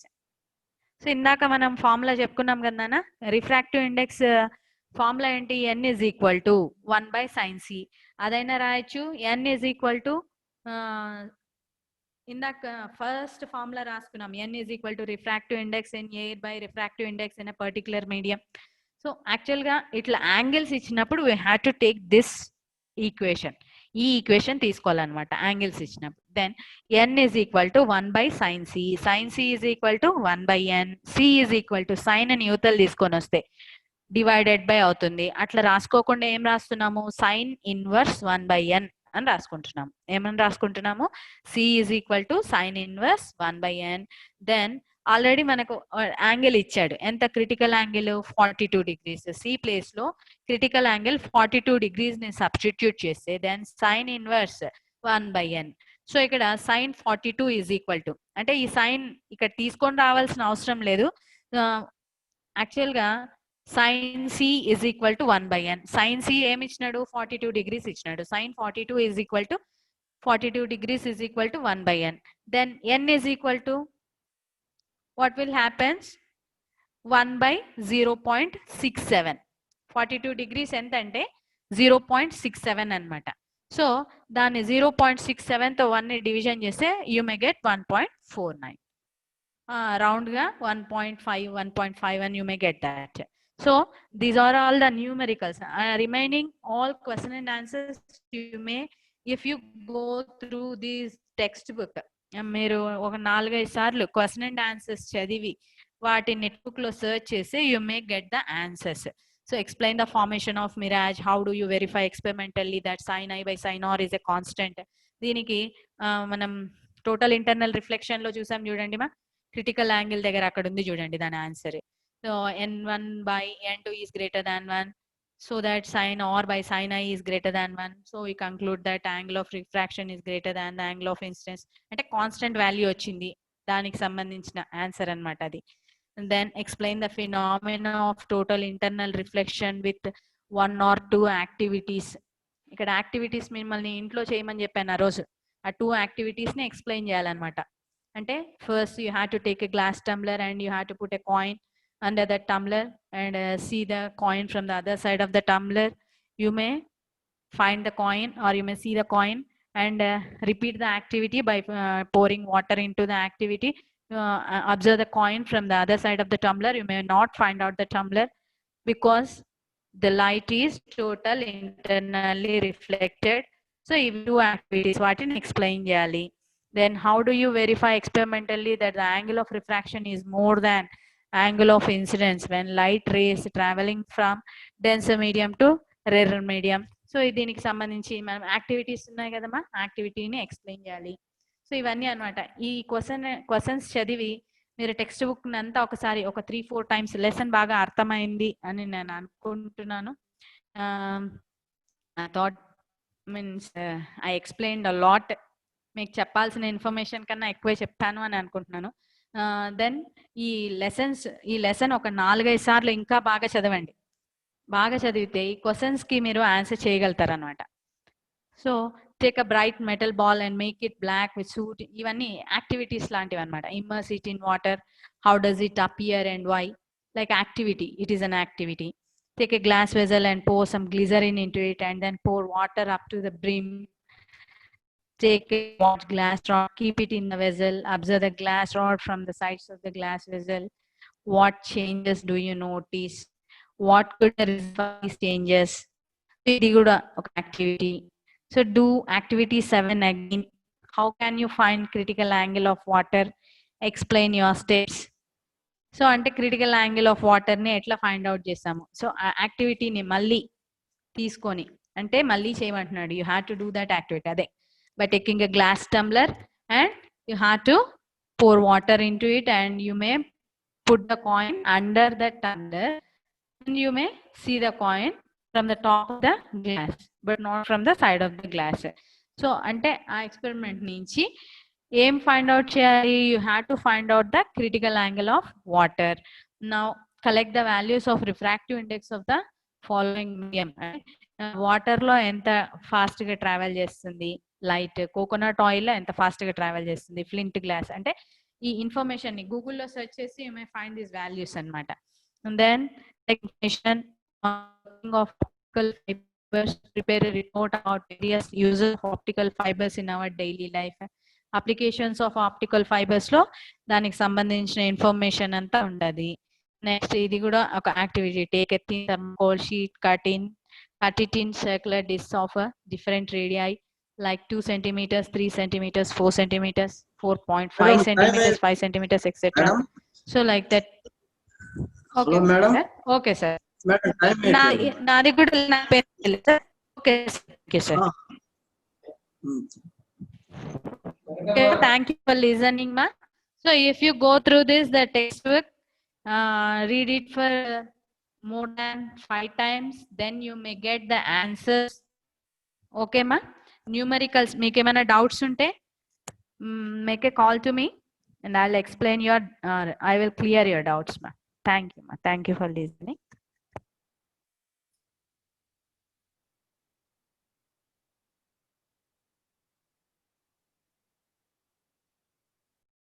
So ఇందాక మనం ఫార్ములా చెప్పుకున్నాం కదా, రిఫ్రాక్టివ్ ఇండెక్స్ ఫార్ములా ఏంటి? n is equal to 1/sin c. అదైనా రాయొచ్చు. n is equal to ఇందాక first formula రాసుకున్నాం, n is equal to refractive index in air by refractive index in a particular medium. So actual గా ఇట్లా యాంగిల్స్ ఇచ్చినప్పుడు we have to take this equation. ఈ equation తీసుకోవాలన్నమాట యాంగిల్స్ ఇచ్చినప్పుడు. Then n is equal to 1/sin c. sin c is equal to 1/n. c is equal to sin అని యూతలు తీసుకొని వస్తే డివైడెడ్ బై అవుతుంది. అట్లా రాసుకోకుండా ఏం రాస్తున్నాము? sin ఇన్వర్స్ 1/n అని రాసుకుంటున్నాము. ఏమని రాసుకుంటున్నాము? C is equal to sin inverse 1/n. Then already మనకు యాంగిల్ ఇచ్చాడు. ఎంత critical angle? 42 degrees. C place లో క్రిటికల్ యాంగిల్ 42 degrees ని సబ్స్టిట్యూట్ చేస్తే then sine inverse 1/n. So ఇక్కడ సైన్ 42 ఈజ్ ఈక్వల్ టు, అంటే ఈ సైన్ ఇక్కడ తీసుకొని రావాల్సిన అవసరం లేదు. యాక్చువల్ గా sine C is equal to 1/n. Sine C ఏమి ఇచ్చినాడు? 42 degrees ఇచ్చినాడు. Sine 42 is equal to 42 degrees is equal to 1/n. Then n is equal to what will happens? 1/0.67. 42 degrees ఎంత అంటే 0.67 అన్నమాట. సో దాన్ని 0.67 తో 1 ని డివిజన్ చేస్తే యూ మే గెట్ 1.49. రౌండ్ గా 1.5, 1.5 and you may get that. So these are all the numericals. Remaining all question and answers you may, if you go through this textbook, మీరు ఒక 4-5 సార్లు క్వశ్చన్ అండ్ ఆన్సర్స్ చదివి వాటి netbook లో search చేసి you may get the answers. So explain the formation of mirage, how do you verify experimentally that sine i by sine r is a constant. దీనికి మనం total internal reflection లో చూసాం చూడండి మా, క్రిటికల్ యాంగిల్ దగ్గర అక్కడ ఉంది చూడండి దాని answer. So n1/n2 is greater than 1, so that sin r by sin I is greater than 1. So we conclude that angle of refraction is greater than the angle of incidence. అంటే constant value వచ్చింది, దానికి సంబంధించిన answer అన్నమాట అది. Then explain the phenomena of total internal reflection with 1 or 2 activities. ఇక్కడ activities మిమ్మల్ని ఇంట్లో చేయమని చెప్పాను ఆ రోజు. ఆ 2 యాక్టివిటీస్ ని ఎక్స్ప్లెయిన్ చేయాలన్నమాట. అంటే first you have to take a glass tumbler and you have to put a coin under the tumbler and see the coin from the other side of the tumbler. You may find the coin or you may see the coin and repeat the activity by pouring water into the activity. Observe the coin from the other side of the tumbler. You may not find out the tumbler because the light is total internally reflected. So if you do activities, what in explain cheyali. Then how do you verify experimentally that the angle of refraction is more than angle of incidence when light rays traveling from denser medium to rarer medium? So దీనికి సంబంధించి మనం activities ఉన్నాయి కదమ్మా, యాక్టివిటీని explain చేయాలి. So ఇవన్నీ అనమాట. ఈ questions చదివి మీరు టెక్స్ట్ బుక్ అంతా ఒకసారి ఒక 3-4 times లెసన్ బాగా అర్థమైంది అని నేను అనుకుంటున్నాను. I thought means I explained a lot. మీకు చెప్పాల్సిన ఇన్ఫర్మేషన్ కన్నా ఎక్కువే చెప్పాను అని అనుకుంటున్నాను. దెన్ ఈ లెసన్ ఒక 4-5 సార్లు ఇంకా బాగా చదవండి. బాగా చదివితే ఈ క్వశ్చన్స్ కి మీరు ఆన్సర్ చేయగలుగుతారు అనమాట. So take a bright metal ball and make it black with soot. ఇవన్నీ యాక్టివిటీస్ లాంటివి అనమాట. Immerse it in water, how does it appear and why, like activity, it is an activity. Take a glass vessel and pour some glycerin into it and then pour water up to the brim. Take a large glass rod, keep it in the vessel, observe the glass rod from the sides of the glass vessel. What changes do you notice? What could the result of these changes? ఇది కూడా ఒక activity. So do activity 7 again. How can you find critical angle of water? Explain your steps. So అంటే critical angle of water ని ఎట్లా find out చేస్తాము. So ఆ యాక్టివిటీని మళ్ళీ తీసుకొని, అంటే మళ్ళీ చేయమంటున్నాడు. You have to do that activity. అదే by taking a glass tumbler and you have to pour water into it and you may put the coin under the tumbler and you may see the coin from the top of the glass but not from the side of the glass. So ante aa experiment nunchi ఏం find out చేయాలి? You have to find out the critical angle of water. Now collect the values of refractive index of the following medium. Water లో ఎంత fast గా travel చేస్తుంది light, coconut oil లో ఎంత fast గా travel చేస్తుంది, flint glass. అంటే ఈ ఇన్ఫర్మేషన్ ని గూగుల్లో సెర్చ్ చేసి you may find these values అన్నమాట. Then technician of optical fibres, prepare a report about various uses of optical fibers in our daily life. Applications of optical fibres లో దానికి సంబంధించిన information అంతా ఉండదు. నెక్స్ట్ ఇది కూడా ఒక activity. Take a thin thermocol sheet, cut it in circular discs of a different radii like 2 centimeters, 3 centimeters, 4 centimeters, 4.5 centimeters, 5 centimeters, etc. So like that. Okay madam. Okay sir. Madam, time naadi kuda na pen sir. Okay sir. Okay, thank you for listening, ma. So if you go through this, the textbook, read it for more than 5 times, then you may get the answers. Okay, ma. Numericals, make a doubts unte, make a call to me, and I'll explain your. I will clear your doubts, ma. Thank you, ma. Thank you for listening.